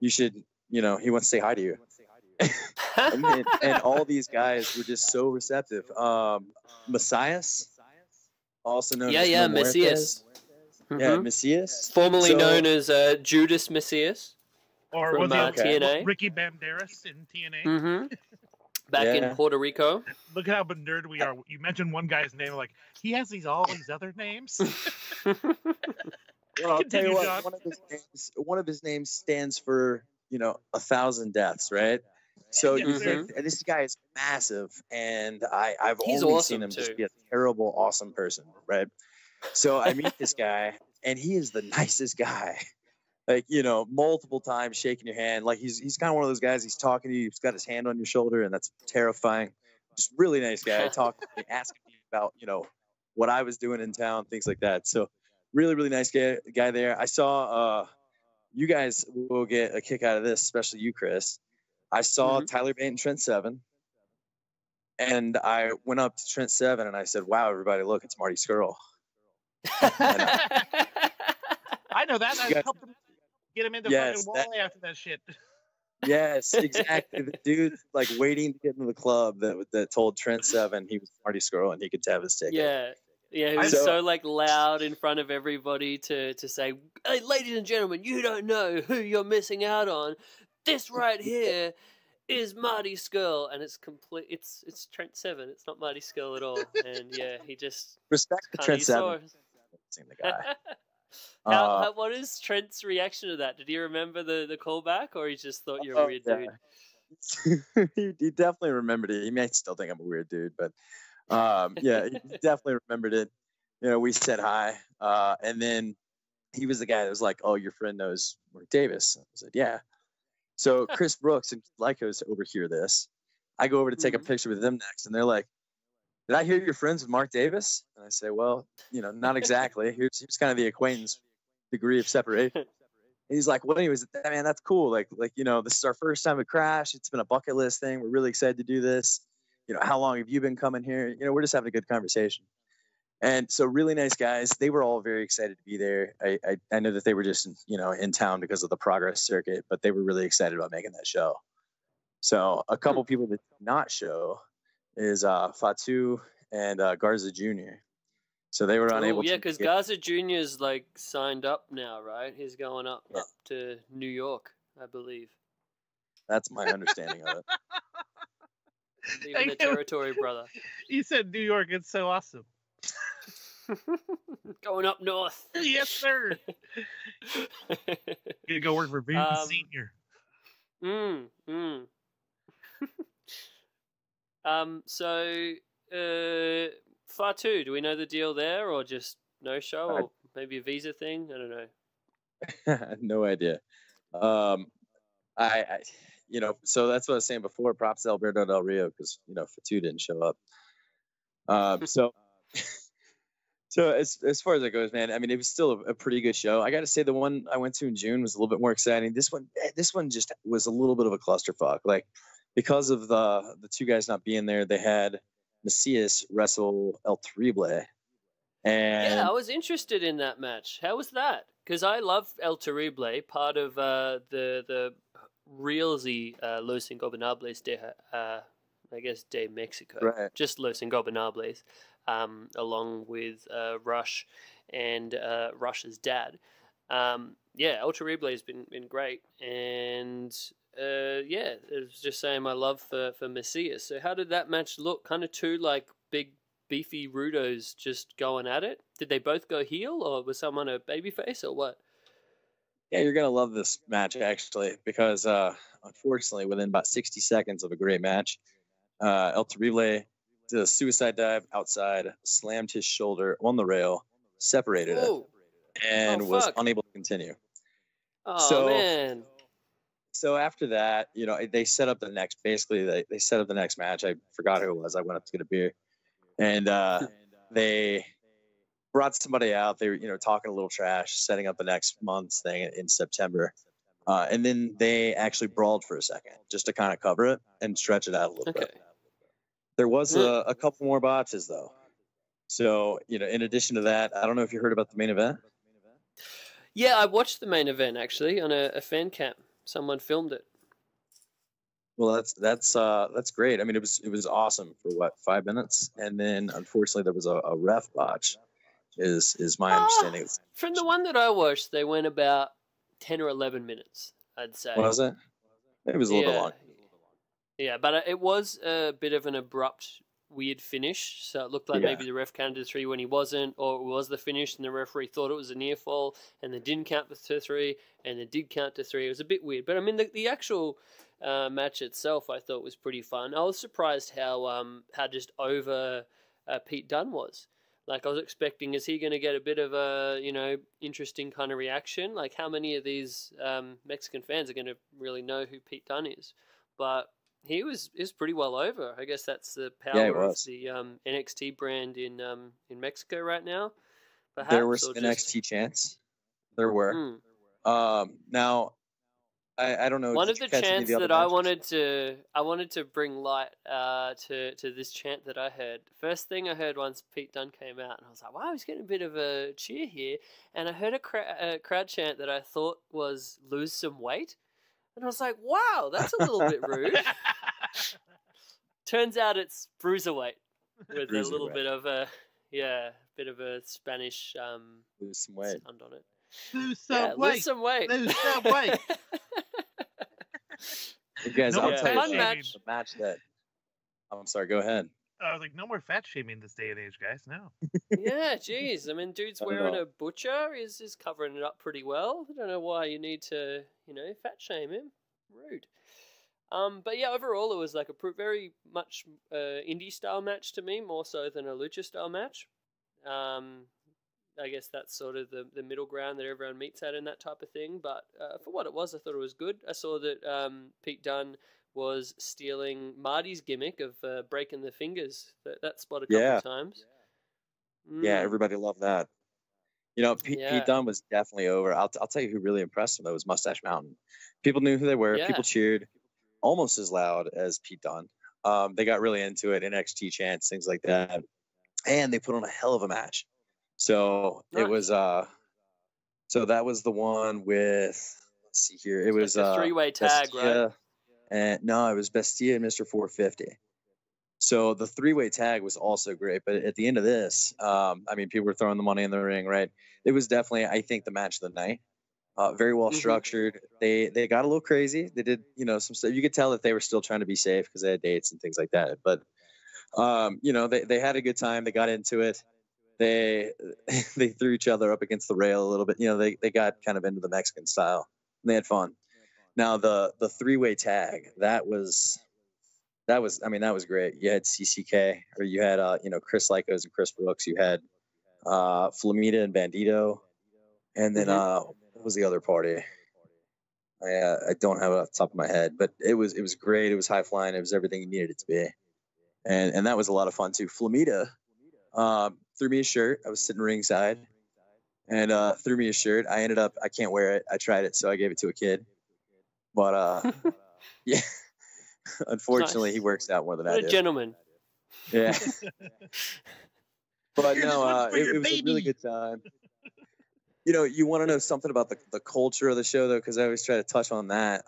You should, he wants to say hi to you. and all these guys were just so receptive. Messias, also known as Messias. Yeah, Messias. Formerly known as Judas Messias. Or from TNA. Ricky Banderas in TNA. Mm-hmm. Back in Puerto Rico. Look at how nerd we are. You mentioned one guy's name, like, he has all these other names. Well, I'll tell you what, one of his names stands for 1,000 deaths, right? So and this guy is massive, and I've only seen him just be a terrible, awesome person, right? So I meet this guy, and he is the nicest guy. Like, multiple times shaking your hand. Like, he's kind of one of those guys, he's talking to you, he's got his hand on your shoulder, and that's terrifying. Just really nice guy. Asking me about, what I was doing in town, things like that. So really, really nice guy there. I saw you guys will get a kick out of this, especially you, Chris. I saw Tyler Bate and Trent Seven, and I went up to Trent Seven and I said, "Wow, everybody, look, it's Marty Skrull." I know that. I helped him get him into fucking Wally after that shit. Yes, exactly. The dude, like, waiting to get into the club that told Trent Seven he was Marty Skrull and he could have his ticket. Yeah, he was so like loud in front of everybody to say, "Hey, ladies and gentlemen, you don't know who you're missing out on. This right here is Marty Skrull," and it's complete. It's Trent Seven. It's not Marty Skrull at all. And yeah, he just respect to Trent Seven. The guy. What is Trent's reaction to that? Did he remember the callback, or he just thought you're a weird dude? He definitely remembered it. He may still think I'm a weird dude, but. Yeah, he definitely remembered it. We said hi, and then he was the guy that was like, "Oh, your friend knows Mark Davis." I said, "Yeah." So Chris Brooks and Lycos overhear this. I go over to take a picture with them next, and they're like, did I hear you're friends with Mark Davis? And I say, well, not exactly. Here's kind of the acquaintance degree of separation. And he's like, well, anyways, man, that's cool. Like, this is our first time at Crash. It's been a bucket list thing. We're really excited to do this. How long have you been coming here? We're just having a good conversation. And so really nice guys. They were all very excited to be there. I know that they were just, in town because of the Progress circuit, but they were really excited about making that show. So a couple people that did not show is Fatu and Garza Jr. So they were unable to. Yeah, because Garza Jr. is like signed up now, right? He's going up to New York, I believe. That's my understanding of it. Even the territory, brother. You said New York. It's so awesome. Going up north. Yes, sir. Gonna go work for Vince Senior. So, Fatu, do we know the deal there, or just no show, or maybe a visa thing? I don't know. No idea. So that's what I was saying before. Props to Alberto Del Rio because Fatu didn't show up. So as far as that goes, man, I mean, it was still a pretty good show. I got to say, the one I went to in June was a little bit more exciting. This one just was a little bit of a clusterfuck. Like, because of the two guys not being there, they had Macias wrestle El Terrible. And yeah, I was interested in that match. How was that? Because I love El Terrible, part of the Realsy Los Ingobernables de Mexico. Right. Just Los Ingobernables. Along with Rush and Rush's dad. El Terrible has been great. And it was just saying my love for Macias. So how did that match look? Kind of two like big beefy rudos just going at it? Did they both go heel, or was someone a babyface, or what? Yeah, you're going to love this match, actually, because unfortunately, within about 60 seconds of a great match, El Terrible did a suicide dive outside, slammed his shoulder on the rail, separated it, and was unable to continue. Oh, man. So after that, they set up the next, basically, they set up the next match. I forgot who it was. I went up to get a beer. And they brought somebody out. They were, talking a little trash, setting up the next month's thing in September. And then they actually brawled for a second just to kind of cover it and stretch it out a little bit. There was a couple more botches, though. So, in addition to that, I don't know if you heard about the main event. Yeah, I watched the main event, actually, on a fan cam. Someone filmed it. Well, that's great. I mean, it was awesome for 5 minutes, and then unfortunately there was a ref botch. Is my understanding. From the one that I watched, they went about 10 or 11 minutes, I'd say. Was it? It was a little bit long. Yeah, but it was a bit of an abrupt, weird finish. So it looked like maybe the ref counted to 3 when he wasn't, or it was the finish and the referee thought it was a near fall and they didn't count to 3 and they did count to 3. It was a bit weird. But I mean, the actual match itself I thought was pretty fun. I was surprised how just over Pete Dunne was. Like, I was expecting, is he going to get a bit of a, interesting kind of reaction? Like, how many of these Mexican fans are going to really know who Pete Dunne is? But he was pretty well over. I guess that's the power of the NXT brand in Mexico right now. Perhaps, there were some NXT chants. There were. Now, I don't know. One of the chants that I wanted to bring light to this chant that I heard. First thing I heard once Pete Dunne came out, and I was like, wow, he's getting a bit of a cheer here. And I heard a crowd chant that I thought was "lose some weight." And I was like, wow, that's a little bit rude. Turns out it's bruiserweight with a little bit of a Spanish lose some weight sound on it. Lose some weight. Lose some weight. Lose some weight. You guys, I'll tell you fun match. The match that. I'm sorry. Go ahead. I was like, no more fat shaming this day and age, guys. No. Yeah, geez. I mean, dude's wearing a butcher is covering it up pretty well. I don't know why you need to, fat shame him. Rude. But yeah, overall it was like a very much indie style match to me, more so than a lucha style match. I guess that's sort of the middle ground that everyone meets at in that type of thing. But for what it was, I thought it was good. I saw that Pete Dunne was stealing Marty's gimmick of breaking the fingers. That spot a couple of times. Yeah, everybody loved that. You know, Pete Dunne was definitely over. I'll tell you who really impressed him, though, was Mustache Mountain. People knew who they were. Yeah. People cheered almost as loud as Pete Dunne. They got really into it, NXT chants, things like that. And they put on a hell of a match. So it was, so that was the one with, let's see here. It was like a three-way tag, Bestia, right? And no, it was Bestia and Mr. 450. So the three-way tag was also great, but at the end of this, I mean, people were throwing the money in the ring, right? It was definitely, I think, the match of the night. Very well structured. They got a little crazy. They did, you know, some stuff. You could tell that they were still trying to be safe because they had dates and things like that. But you know, they had a good time. They got into it. They threw each other up against the rail a little bit. You know, they got kind of into the Mexican style. And they had fun. Now the three-way tag, that was I mean, that was great. You had CCK, or you had you know, Chris Lycos and Chris Brooks. You had Flamita and Bandito, and then what was the other party? I don't have it off the top of my head, but it was great. It was high flying. It was everything you needed it to be, and that was a lot of fun too. Flamita threw me a shirt. I was sitting ringside, and threw me a shirt. I can't wear it. I tried it, so I gave it to a kid, but yeah. Unfortunately, he works out more than I do. What a gentleman. Yeah. But Here's no, one for your it was a baby. really good time. You know, you want to know something about the culture of the show, though, because I always try to touch on that.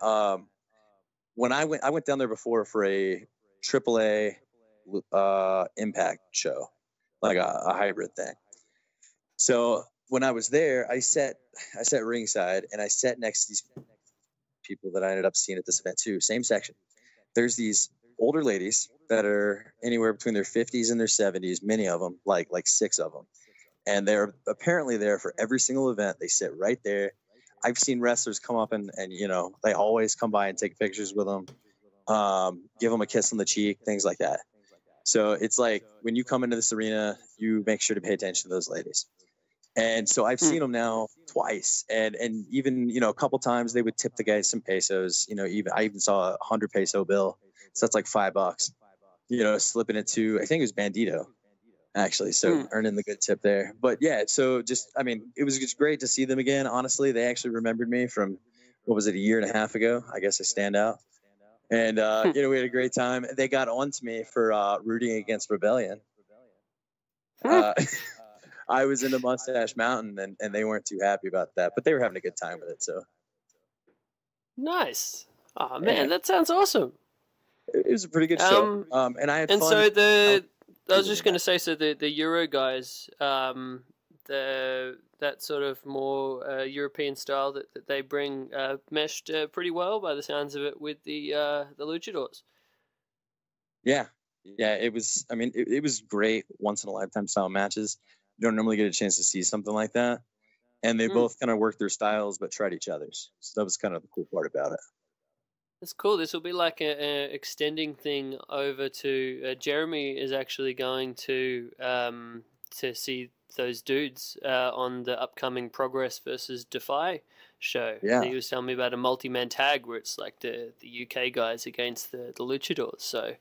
When I went down there before for a AAA Impact show, like a hybrid thing. So when I was there, I sat ringside, and I sat next to these people that I ended up seeing at this event too. Same section. There's these older ladies that are anywhere between their 50s and their 70s, many of them, like 6 of them. And they're apparently there for every single event. They sit right there. I've seen wrestlers come up and you know, they always come by and take pictures with them, give them a kiss on the cheek, things like that. So it's like when you come into this arena, you make sure to pay attention to those ladies. And so I've seen them now twice, and even, you know, a couple times they would tip the guys some pesos. You know, I even saw a 100 peso bill, so that's like $5. You know, slipping it to, I think it was Bandito, actually. So earning the good tip there. But yeah, so just, I mean, it was just great to see them again. Honestly, they actually remembered me from, what was it, a year and a half ago? I guess I stand out. And you know, we had a great time. They got on to me for rooting against Rebellion. I was in the Mustache Mountain, and they weren't too happy about that, but they were having a good time with it. So nice. Oh man, that sounds awesome. It was a pretty good show. And I had and fun. so I was just going to say, so the Euro guys, that sort of more European style that they bring meshed pretty well by the sounds of it with the luchadors. Yeah, it was. I mean, it was great once in a lifetime style matches. You don't normally get a chance to see something like that. And they both kind of worked their styles, but tried each other's. So that was kind of the cool part about it. That's cool. This will be like an extending thing over to Jeremy is actually going to see those dudes on the upcoming Progress versus Defy show. Yeah. He was telling me about a multi-man tag where it's like the UK guys against the luchadors. So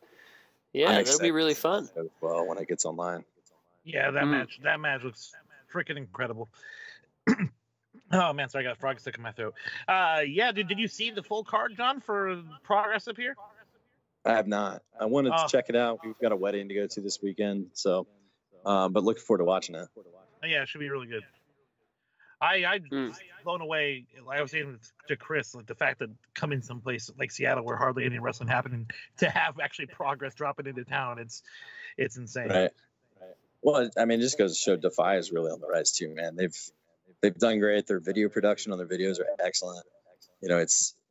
yeah, that'll be really fun. As well, when it gets online. Yeah, that match looks freaking incredible. Oh man, sorry, I got a frog stuck in my throat. Yeah, did you see the full card, John, for Progress up here? I have not. I wanted to check it out. We've got a wedding to go to this weekend, so but looking forward to watching it. Yeah, it should be really good. I blown away. Like I was saying to Chris, like the fact that coming someplace like Seattle where hardly any wrestling happening, to have actually Progress dropping into town, it's insane. Right. Well, I mean, it just goes to show Defy is really on the rise too, man. They've done great. Their video production on their videos are excellent. You know,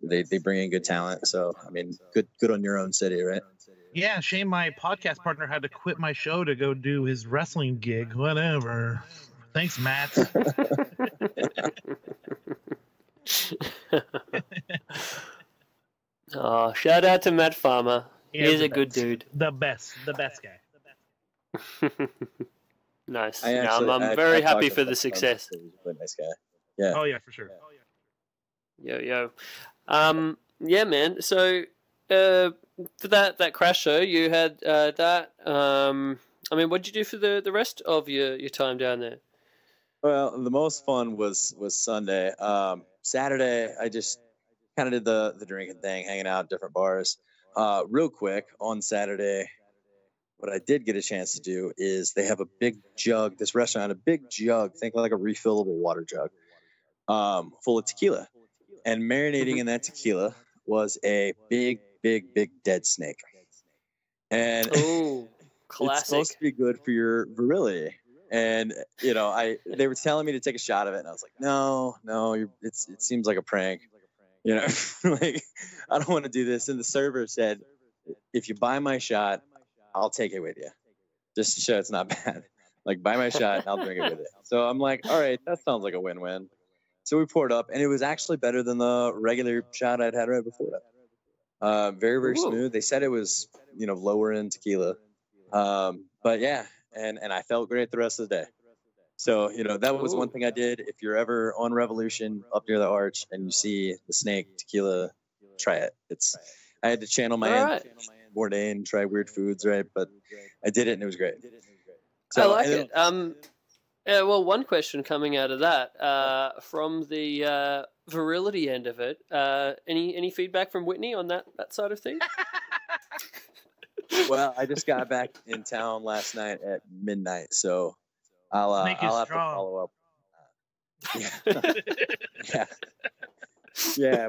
they bring in good talent. So I mean, good on your own city, right? Yeah, shame my podcast partner had to quit my show to go do his wrestling gig. Whatever. Thanks, Matt. Oh, shout out to Matt Farmer. Yeah, He's a good dude. The best guy. Nice. I'm very happy for the success. He's a really nice guy. Yeah. Oh yeah, for sure. Yo. Yeah, man. So for that crash show, you had that. I mean, what did you do for the rest of your time down there? Well, the most fun was Sunday. Saturday, I just kind of did the drinking thing, hanging out at different bars. Real quick on Saturday, what I did get a chance to do is they have a big jug. This restaurant had a big jug, think like a refillable water jug, full of tequila, and marinating in that tequila was a big, big, big dead snake. And Oh, it's classic. supposed to be good for your virility. And they were telling me to take a shot of it, and I was like, no, it seems like a prank, like I don't want to do this. And the server said, if you buy my shot, I'll take it with you, just to show it's not bad. Like, buy my shot, and I'll drink it with it. So I'm like, all right, that sounds like a win-win. So we poured up, and it was actually better than the regular shot I'd had right before that. Very, very Ooh. smooth. They said it was, lower in tequila. But yeah, and I felt great the rest of the day. So, that was one Ooh. thing I did. If you're ever on Revolution up near the Arch and you see the snake tequila, try it. I had to channel my All right. Bourdain, try weird foods, right? But I did it, and it was great. I like it. Well, one question coming out of that, from the virility end of it, any feedback from Whitney on that side of things? Well, I just got back in town last night at midnight, so I'll Snake is have strong. to follow up. Yeah.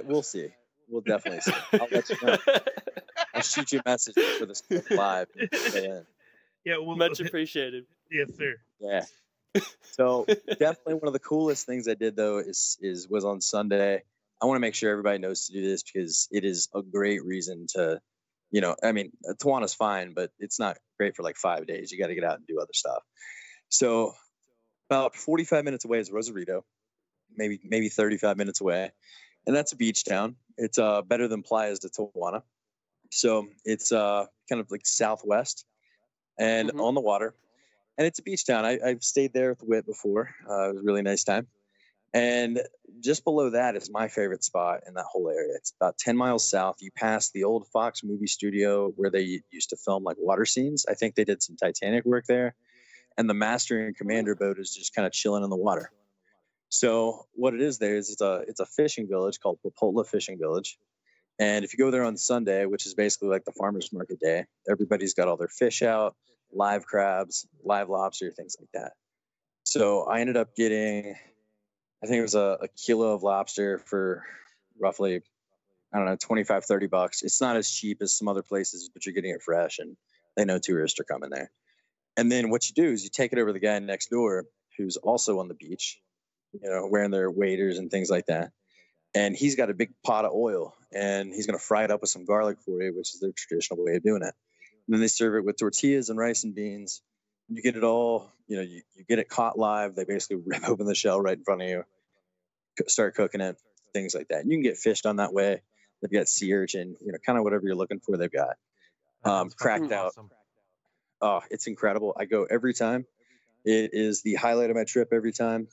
We'll see. We'll definitely see. I'll let you know. I'll shoot you a message for this live. Yeah, well, Much appreciated. Yes, sir. Yeah. So definitely one of the coolest things I did though was on Sunday. I want to make sure everybody knows to do this because it is a great reason to, Tawana's fine, but it's not great for like 5 days. You got to get out and do other stuff. So about 45 minutes away is Rosarito, maybe 35 minutes away. And that's a beach town. It's better than Playas de Tawana. So it's kind of like southwest and on the water. And it's a beach town. I've stayed there with Whit before. It was a really nice time. And just below that is my favorite spot in that whole area. It's about 10 miles south. You pass the old Fox movie studio where they used to film like water scenes. I think they did some Titanic work there. And the master and commander boat is just kind of chilling in the water. So what it is there is it's a fishing village called Popotla Fishing Village. And if you go there on Sunday, which is basically like the farmer's market day, everybody's got all their fish out, live crabs, live lobster, things like that. So I ended up getting, I think it was a kilo of lobster for roughly, I don't know, $25, $30. It's not as cheap as some other places, but you're getting it fresh and they know tourists are coming there. And then what you do is you take it over to the guy next door who's also on the beach, wearing their waders and things like that. And he's got a big pot of oil and he's going to fry it up with some garlic for you, which is their traditional way of doing it. And then they serve it with tortillas and rice and beans. You get it all, you get it caught live. They basically rip open the shell right in front of you, start cooking it, things like that. And you can get fish done that way. They've got sea urchin, kind of whatever you're looking for, they've got. Cracked out. Awesome. Oh, it's incredible. I go every time. It is the highlight of my trip every time.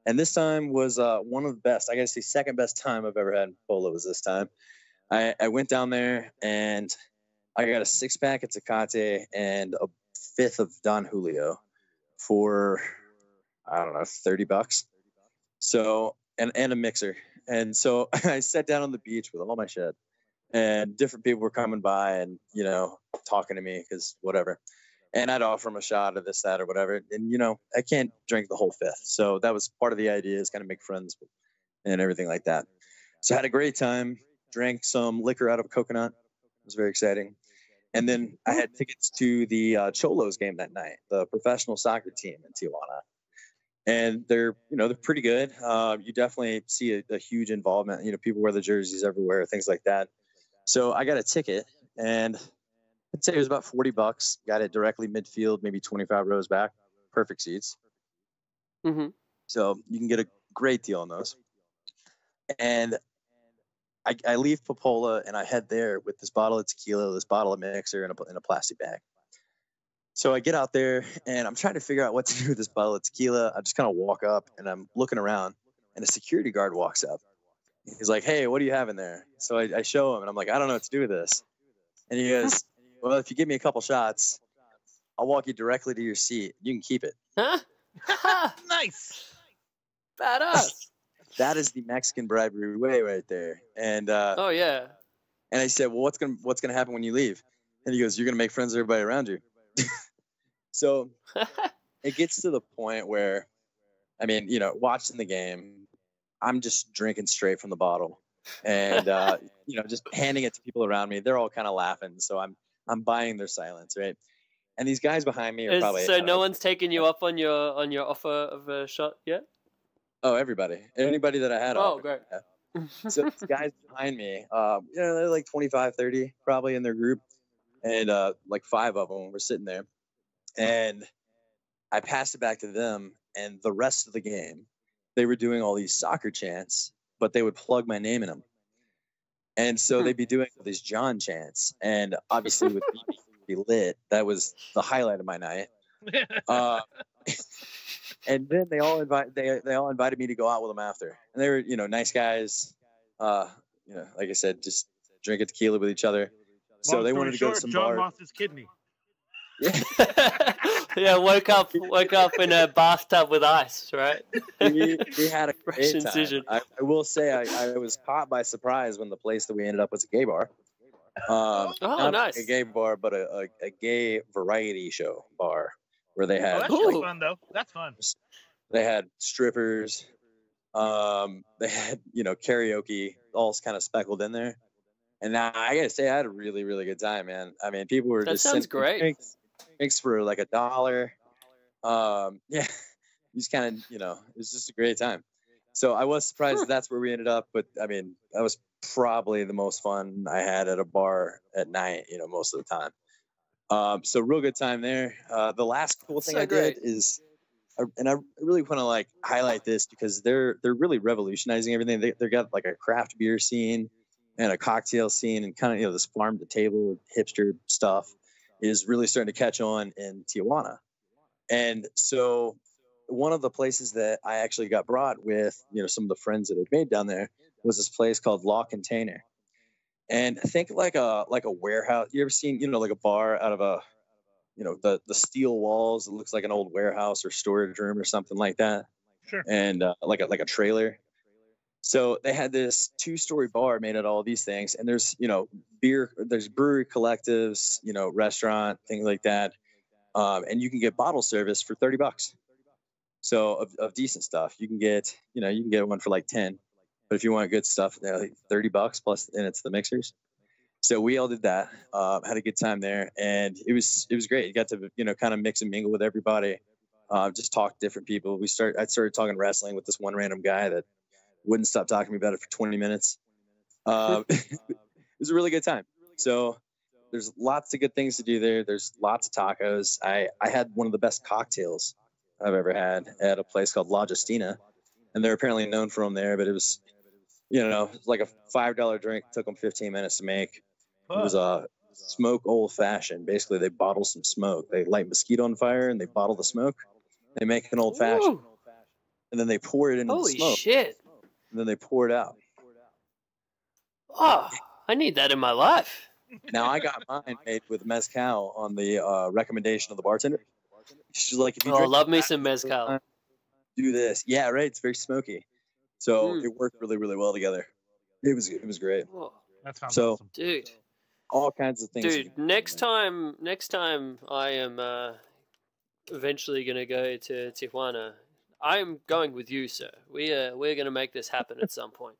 And this time was one of the best. I got to say, second best time I've ever had in Polo was this time. I went down there and I got a 6-pack of Tecate and a 5th of Don Julio for, I don't know, $30. So, and a mixer. And so I sat down on the beach with all my shit and different people were coming by and, talking to me because whatever. And I'd offer them a shot of this, that, or whatever. And, I can't drink the whole 5th. So that was part of the idea, is kind of make friends and everything like that. So I had a great time, drank some liquor out of a coconut. It was very exciting. And then I had tickets to the Cholos game that night, the professional soccer team in Tijuana. And they're pretty good. You definitely see a huge involvement. People wear the jerseys everywhere, things like that. So I got a ticket and I'd say it was about $40. Got it directly midfield, maybe 25 rows back. Perfect seats. Mm-hmm. So you can get a great deal on those. And I leave Popola and I head there with this bottle of tequila, this bottle of mixer, in a plastic bag. So I get out there and I'm trying to figure out what to do with this bottle of tequila. I just kind of walk up and I'm looking around and a security guard walks up He's like, "Hey, what do you have in there?" So I show him, and I'm like, "I don't know what to do with this." And he goes, "Well, if you give me a couple shots, I'll walk you directly to your seat. You can keep it." Huh? Ha! Nice. Badass. That is the Mexican bribery way right there. And Oh yeah. and I said, "Well, what's gonna happen when you leave?" And he goes, "You're gonna make friends with everybody around you." So it gets to the point where, I mean, you know, watching the game, I'm just drinking straight from the bottle, and you know, just handing it to people around me. They're all kind of laughing, so I'm buying their silence, right? And these guys behind me are probably So no one's taken you up on your offer of a shot yet? Oh, everybody, anybody that I had. Oh, offered, great. yeah. So these guys behind me, you know, they're like 25, 30 probably in their group, and like 5 of them were sitting there, and I passed it back to them, and the rest of the game, they were doing all these soccer chants, but they would plug my name in them. And so they'd be doing these John chants. And obviously, with me being lit, that was the highlight of my night. And then they all invited me to go out with them after. And they were, you know, nice guys. You know, like I said, just drinking tequila with each other. So Long they story wanted to go to short, some John bars. lost his kidney. Yeah, woke up in a bathtub with ice, right? We had a Fresh great time. incision. I will say I was caught by surprise when the place that we ended up was a gay bar. Not nice. a gay bar, but a gay variety show bar where they Oh, had that's Ooh. fun though. That's fun. they had strippers, they had, you know, karaoke, all kind of speckled in there. And now I gotta say I had a really, really good time, man. I mean, people were That just sounds sending great. drinks for like $1. Yeah, just kind of, you know, it was just a great time. So I was surprised that that's where we ended up, but I mean, that was probably the most fun I had at a bar at night, you know, most of the time. So real good time there. The last cool thing So I great. did is, and I really want to like highlight this because they're really revolutionizing everything. They got like a craft beer scene and a cocktail scene, and kind of, you know, this farm to table hipster stuff is really starting to catch on in Tijuana. And so one of the places that I actually got brought with, you know, some of the friends that I'd made down there was this place called Law Container. And think like a warehouse. You ever seen, you know, like a bar out of a, you know, the steel walls? It looks like an old warehouse or storage room or something like that. Sure. And like a trailer. So they had this 2-story bar made out of all these things, and there's, you know, there's brewery collectives, you know, restaurant, things like that, and you can get bottle service for $30. So of decent stuff, you can get one for like 10, but if you want good stuff, like $30 plus, and it's the mixers. So we all did that, had a good time there, and it was great. You got to, you know, kind of mix and mingle with everybody, just talk to different people. I started talking wrestling with this one random guy that wouldn't stop talking to me about it for 20 minutes. It was a really good time. So there's lots of good things to do there. There's lots of tacos. I had one of the best cocktails I've ever had at a place called La Justina, and they're apparently known for them there, but it was, you know, like a $5 drink. It took them 15 minutes to make. It was a smoke old fashioned. Basically, they bottle some smoke. They light mesquite on fire and they bottle the smoke. They make an old fashioned, Ooh. and then they pour it into the Holy smoke. shit. And then they pour it out. Oh, I need that in my life. Now I got mine made with mezcal on the recommendation of the bartender. She's like, if you Oh, drink love me that some mezcal. do this. Yeah, right. It's very smoky, so Mm. it worked really, really well together. It was great. Oh, That sounds So- awesome. dude. All kinds of things. Dude, next time I am eventually gonna go to Tijuana, I'm going with you, sir. We're gonna make this happen at some point.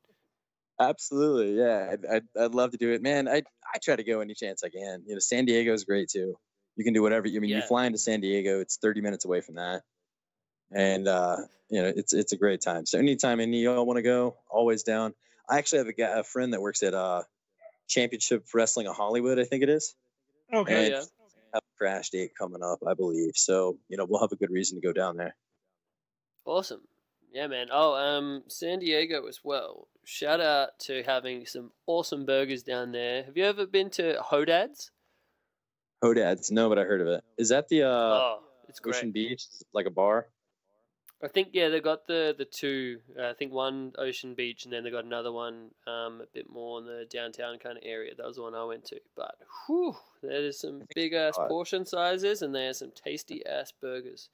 Absolutely, yeah. I'd love to do it, man. I try to go any chance I can. You know, San Diego is great too. You can do whatever. I mean, you Yeah. fly into San Diego, it's 30 minutes away from that, and you know, it's a great time. So anytime any of y'all want to go, always down. I actually have a friend that works at Championship Wrestling of Hollywood, I think it is. Okay. And yeah. have a crash date coming up, I believe. So, you know, we'll have a good reason to go down there. Awesome. Yeah, man. Oh, San Diego as well. Shout out to having some awesome burgers down there. Have you ever been to Hodad's? Hodad's, no, but I heard of it. Is that the Oh, it's Ocean great. Beach, like a bar? I think they got the two. I think one Ocean Beach, and then they got another one a bit more in the downtown kind of area. That was the one I went to. But whew, there is some big ass portion sizes, and there's some tasty ass burgers.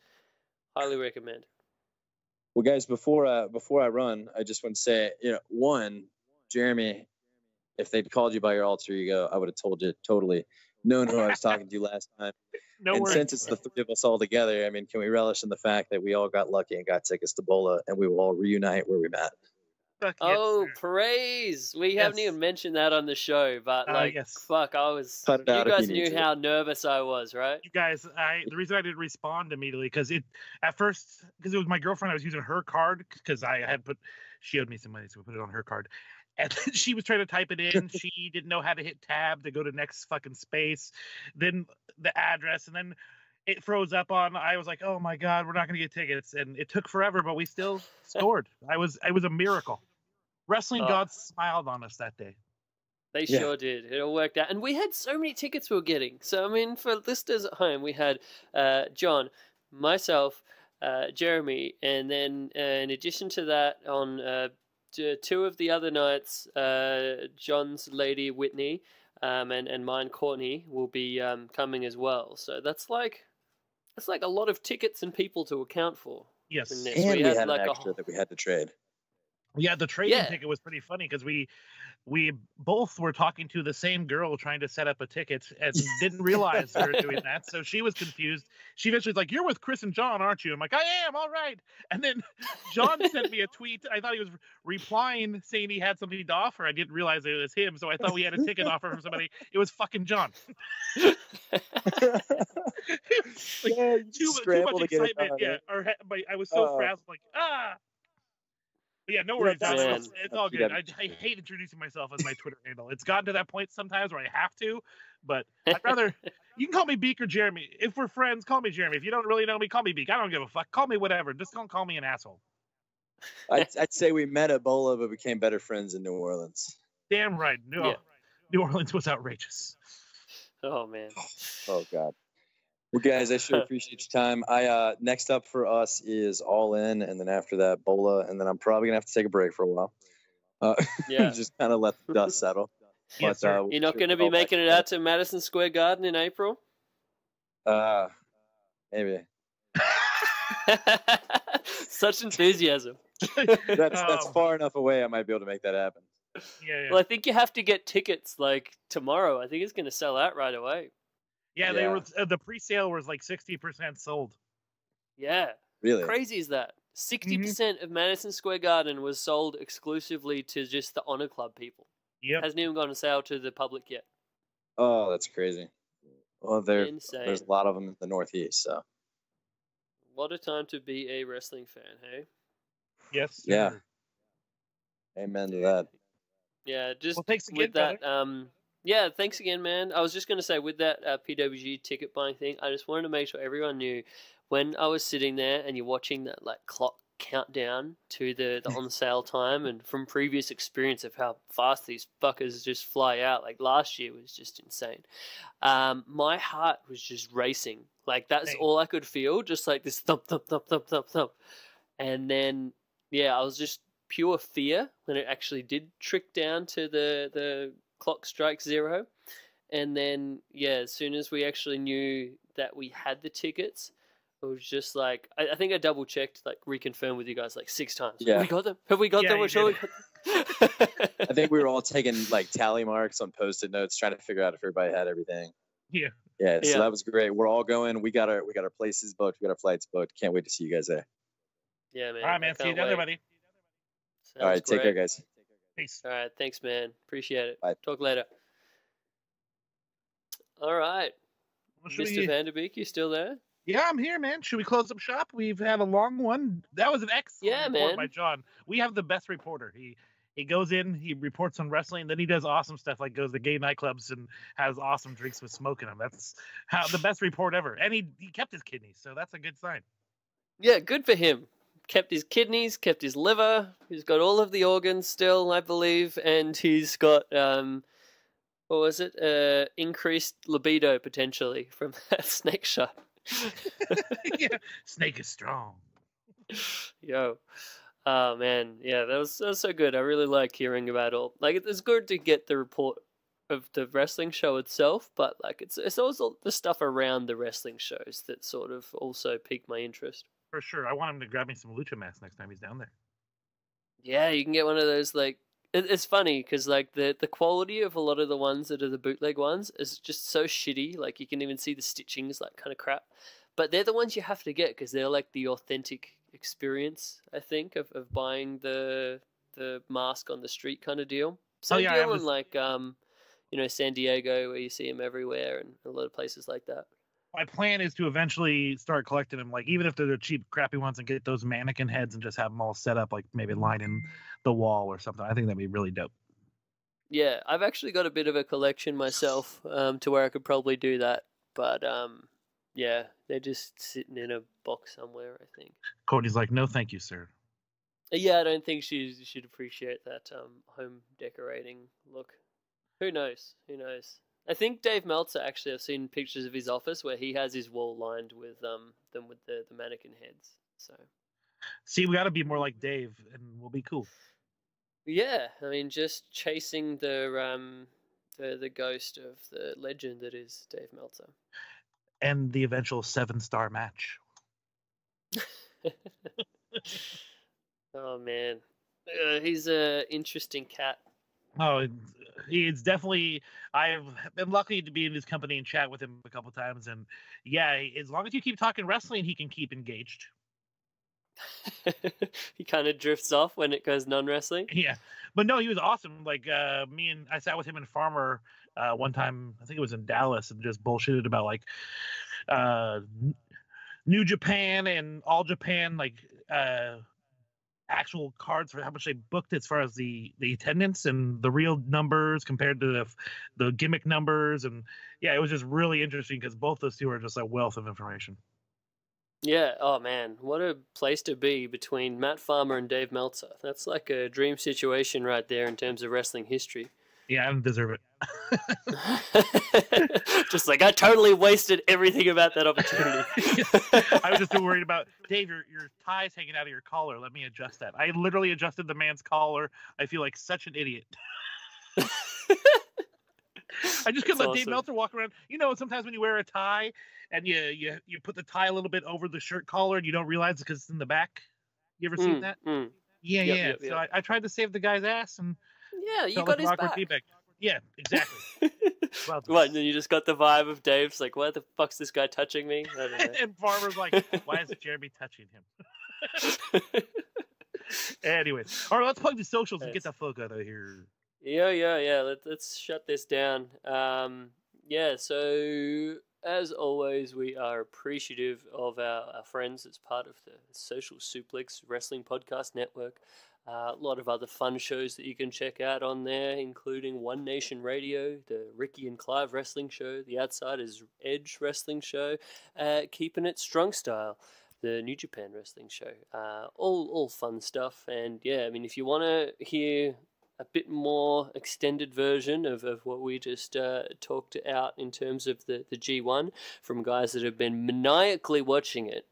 Highly recommend. Well, guys, before I run, I just want to say, one, Jeremy, if they'd called you by your alter ego, I would have told you totally. Known who I was talking to last time. No and worries. Since it's the three of us all together, I mean, can we relish in the fact that we all got lucky and got tickets to Bola, and we will all reunite where we met? Fuck Oh, yes, sir. praise! We Yes. haven't even mentioned that on the show, but Yes. fuck, I was. Cut it You out if guys you need knew to. how nervous I was, right? You guys, the reason I didn't respond immediately because it was my girlfriend. I was using her card because she owed me some money, so we put it on her card. And then she was trying to type it in. She didn't know how to hit tab to go to next fucking space, then the address, and then it froze up on. I was like, oh my god, we're not gonna get tickets, and it took forever, but we still scored. It was a miracle. Wrestling gods smiled on us that day. They sure did. It all worked out. And we had so many tickets we were getting. So, I mean, for listeners at home, we had John, myself, Jeremy, and then in addition to that, on two of the other nights, John's lady, Whitney, and mine, Courtney, will be coming as well. So that's like a lot of tickets and people to account for. Yes. in this. And we had an like extra that we had to trade. Yeah, the trading Yeah. ticket was pretty funny because we both were talking to the same girl trying to set up a ticket and didn't realize we were doing that. So she was confused. She eventually was like, "You're with Chris and John, aren't you?" I'm like, "I am. All right." And then John sent me a tweet. I thought he was replying saying he had something to offer. I didn't realize it was him, so I thought we had a ticket offer from somebody. It was fucking John. Like, Yeah, you too scramble much to get it excitement. done, Yeah, I was so frazzled, like But yeah, no worries. that's Man. It's all You good. gotta- I hate introducing myself as my Twitter handle. It's gotten to that point sometimes where I have to, but I'd rather. You can call me Beak or Jeremy. If we're friends, call me Jeremy. If you don't really know me, call me Beak. I don't give a fuck. Call me whatever. Just don't call me an asshole. I'd say we met at Bola, but became better friends in New Orleans. Damn right. No, Yeah. New Orleans was outrageous. Oh, man. Oh God. Well, guys, I sure appreciate your time. Next up for us is All In, and then after that, Bola, and then I'm probably gonna have to take a break for a while. Yeah. Just kind of let the dust settle. Yes, sir. You're not going to be making it out to Madison Square Garden in April? Maybe. Such enthusiasm. That's far enough away. I might be able to make that happen. Yeah. Well, I think you have to get tickets like tomorrow. I think it's going to sell out right away. Yeah, they Yeah. were. The pre-sale was like 60% sold. Yeah. Really? Crazy is that? 60% of Madison Square Garden was sold exclusively to just the Honor Club people. Yep. Hasn't even gone on sale to the public yet. Oh, that's crazy. Well, Insane. there's a lot of them in the Northeast, so What a time to be a wrestling fan, hey? Yes. Sir. Yeah. amen to that. Yeah, just Well, thanks again, with that. Yeah, thanks again, man. I was just gonna say with that PWG ticket buying thing, I just wanted to make sure everyone knew when I was sitting there and you're watching that like clock countdown to the on sale time, and from previous experience of how fast these fuckers just fly out. Like last year was just insane. My heart was just racing. Like that's Hey. all I could feel, just like this thump, thump, thump, thump, thump, thump. And then yeah, I was just pure fear when it actually did trick down to the clock strike 0. And then yeah, as soon as we actually knew that we had the tickets, it was just like I think I double checked, like reconfirmed with you guys like 6 times. Yeah. Have we got them? Have we got Yeah, them? you We're sure we got them. I think we were all taking like tally marks on Post-it notes, trying to figure out if everybody had everything. Yeah. Yeah, so Yeah. that was great. We're all going. We got our places booked. We got our flights booked. Can't wait to see you guys there. Yeah, man. All right, man. I See you can't down there, wait. buddy. All right, Sounds take care, great. guys. Peace. All right, thanks, man. Appreciate it. Bye. Talk later. All right, Well, should Mr. we- Vanderbeek, you still there? Yeah, I'm here, man. Should we close up shop? We've had a long one. That was an excellent Yeah, report man. by John. We have the best reporter. He goes in, he reports on wrestling, then he does awesome stuff like goes to gay nightclubs and has awesome drinks with smoke in them. That's how the best report ever. And he kept his kidneys, so that's a good sign. Yeah, good for him. Kept his kidneys, kept his liver. He's got all of the organs still, I believe, and he's got what was it? Increased libido potentially from that snake shot. Yeah, Snake is strong. Yo. Oh man, yeah, that was so good. I really like hearing about all. Like, it's good to get the report of the wrestling show itself, but like it's also the stuff around the wrestling shows that sort of also pique my interest. For sure. I want him to grab me some lucha masks next time he's down there. Yeah, you can get one of those. Like, it's funny because like the quality of a lot of the ones that are the bootleg ones is just so shitty. Like, you can even see the stitching's like kind of crap, but they're the ones you have to get because they're like the authentic experience, I think, of buying the mask on the street kind of deal. Same deal in like San Diego, where you see them everywhere, and a lot of places like that. My plan is to eventually start collecting them, like even if they're the cheap, crappy ones, and get those mannequin heads and just have them all set up, like maybe lining the wall or something. I think that'd be really dope. Yeah, I've actually got a bit of a collection myself, to where I could probably do that, but yeah, they're just sitting in a box somewhere, I think. Courtney's like, no, thank you, sir. Yeah, I don't think she'd appreciate that home decorating look. Who knows? Who knows? I think Dave Meltzer, actually, I've seen pictures of his office where he has his wall lined with them with the mannequin heads. So, see, we got to be more like Dave, and we'll be cool. Yeah, I mean, just chasing the ghost of the legend that is Dave Meltzer. And the eventual 7-star match. Oh man, he's a interesting cat. Oh, it's definitely. I've been lucky to be in his company and chat with him a couple times, and yeah, as long as you keep talking wrestling, he can keep engaged. He kind of drifts off when it goes non-wrestling. Yeah, but no, he was awesome. Like I sat with him and Farmer one time. I think it was in Dallas, and just bullshitted about like New Japan and All Japan, like actual cards for how much they booked as far as the attendance and the real numbers compared to the gimmick numbers. And yeah, it was just really interesting because both those two are just a wealth of information. Yeah, oh man, what a place to be between Matt Farmer and Dave Meltzer. That's like a dream situation right there in terms of wrestling history. Yeah, I don't deserve it. Just like, I totally wasted everything about that opportunity. I was just too worried about, Dave, your tie's hanging out of your collar. Let me adjust that. I literally adjusted the man's collar. I feel like such an idiot. I just couldn't let Dave Meltzer walk around. You know, sometimes when you wear a tie and you put the tie a little bit over the shirt collar and you don't realize it because it's in the back. You ever seen that? Yeah, Yep. So I tried to save the guy's ass and yeah, you got his back. Feedback. Yeah, exactly. Well, what, and then you just got the vibe of Dave's like, why the fuck's this guy touching me? I don't know. And Farmer's like, why is Jeremy touching him? Anyways, all right, let's plug the socials and get the fuck out of here. Yeah. Let's shut this down. Yeah, so as always, we are appreciative of our friends as part of the Social Suplex Wrestling Podcast Network. A lot of other fun shows that you can check out on there, including One Nation Radio, the Ricky and Clive Wrestling Show, the Outsiders Edge Wrestling Show, Keeping It Strong Style, the New Japan Wrestling Show. All fun stuff. And yeah, I mean, if you want to hear a bit more extended version of what we just talked out in terms of the G1 from guys that have been maniacally watching it,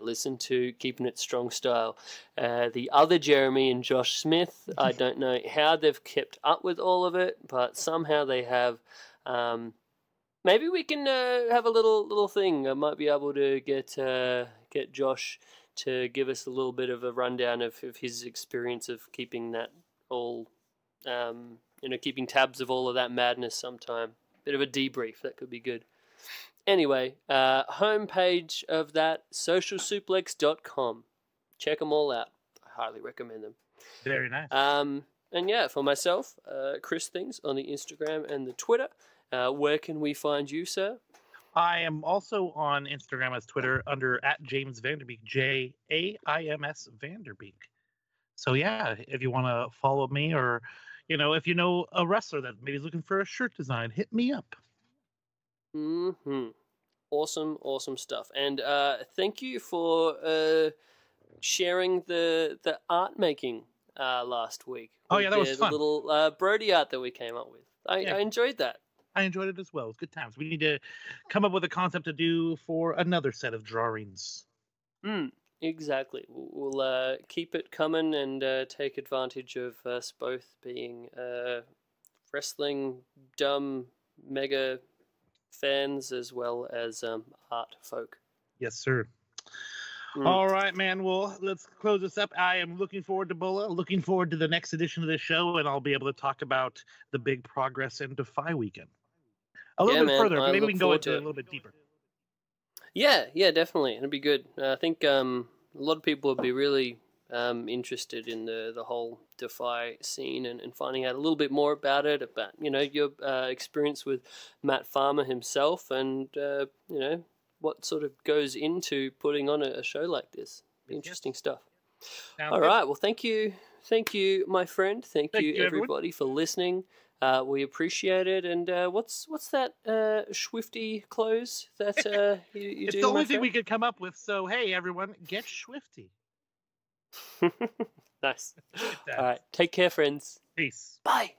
listen to Keeping It Strong Style. The other Jeremy and Josh Smith, I don't know how they've kept up with all of it, but somehow they have. Maybe we can have a little thing. I might be able to get Josh to give us a little bit of a rundown of his experience of keeping that all, keeping tabs of all of that madness sometime. Bit of a debrief, that could be good. Anyway, homepage of that, socialsuplex.com. Check them all out. I highly recommend them. Very nice. And yeah, for myself, Chris Things on the Instagram and the Twitter. Where can we find you, sir? I am also on Instagram as Twitter under @James Vanderbeek, JAIMS Vanderbeek. So yeah, if you want to follow me, or if you know a wrestler that maybe is looking for a shirt design, hit me up. Awesome stuff. And thank you for sharing the art making last week. Oh yeah, that was fun. The little Brody art that we came up with. I enjoyed that. I enjoyed it as well. It was good times. We need to come up with a concept to do for another set of drawings. Exactly. We'll keep it coming and take advantage of us both being wrestling dumb mega fans as well as art folk. Yes, sir. Mm. All right, man. Well, let's close this up. I am looking forward to Bola, looking forward to the next edition of this show, and I'll be able to talk about the big progress in Defy weekend. A little bit man, further, I but maybe look we can go forward into to it it. a little bit deeper. Yeah, definitely. It'll be good. I think a lot of people will be really interested in the whole Defy scene and finding out a little bit more about it, about your experience with Matt Farmer himself, and what sort of goes into putting on a show like this. Interesting stuff. Sounds All good. right. Well, thank you, my friend. Thank you, you, everyone. everybody, for listening. We appreciate it. And what's that Swifty close that you It's do, the only my thing we friend? could come up with. So, hey, everyone, get swifty. Nice. that. All right. Take care, friends. Peace. Bye.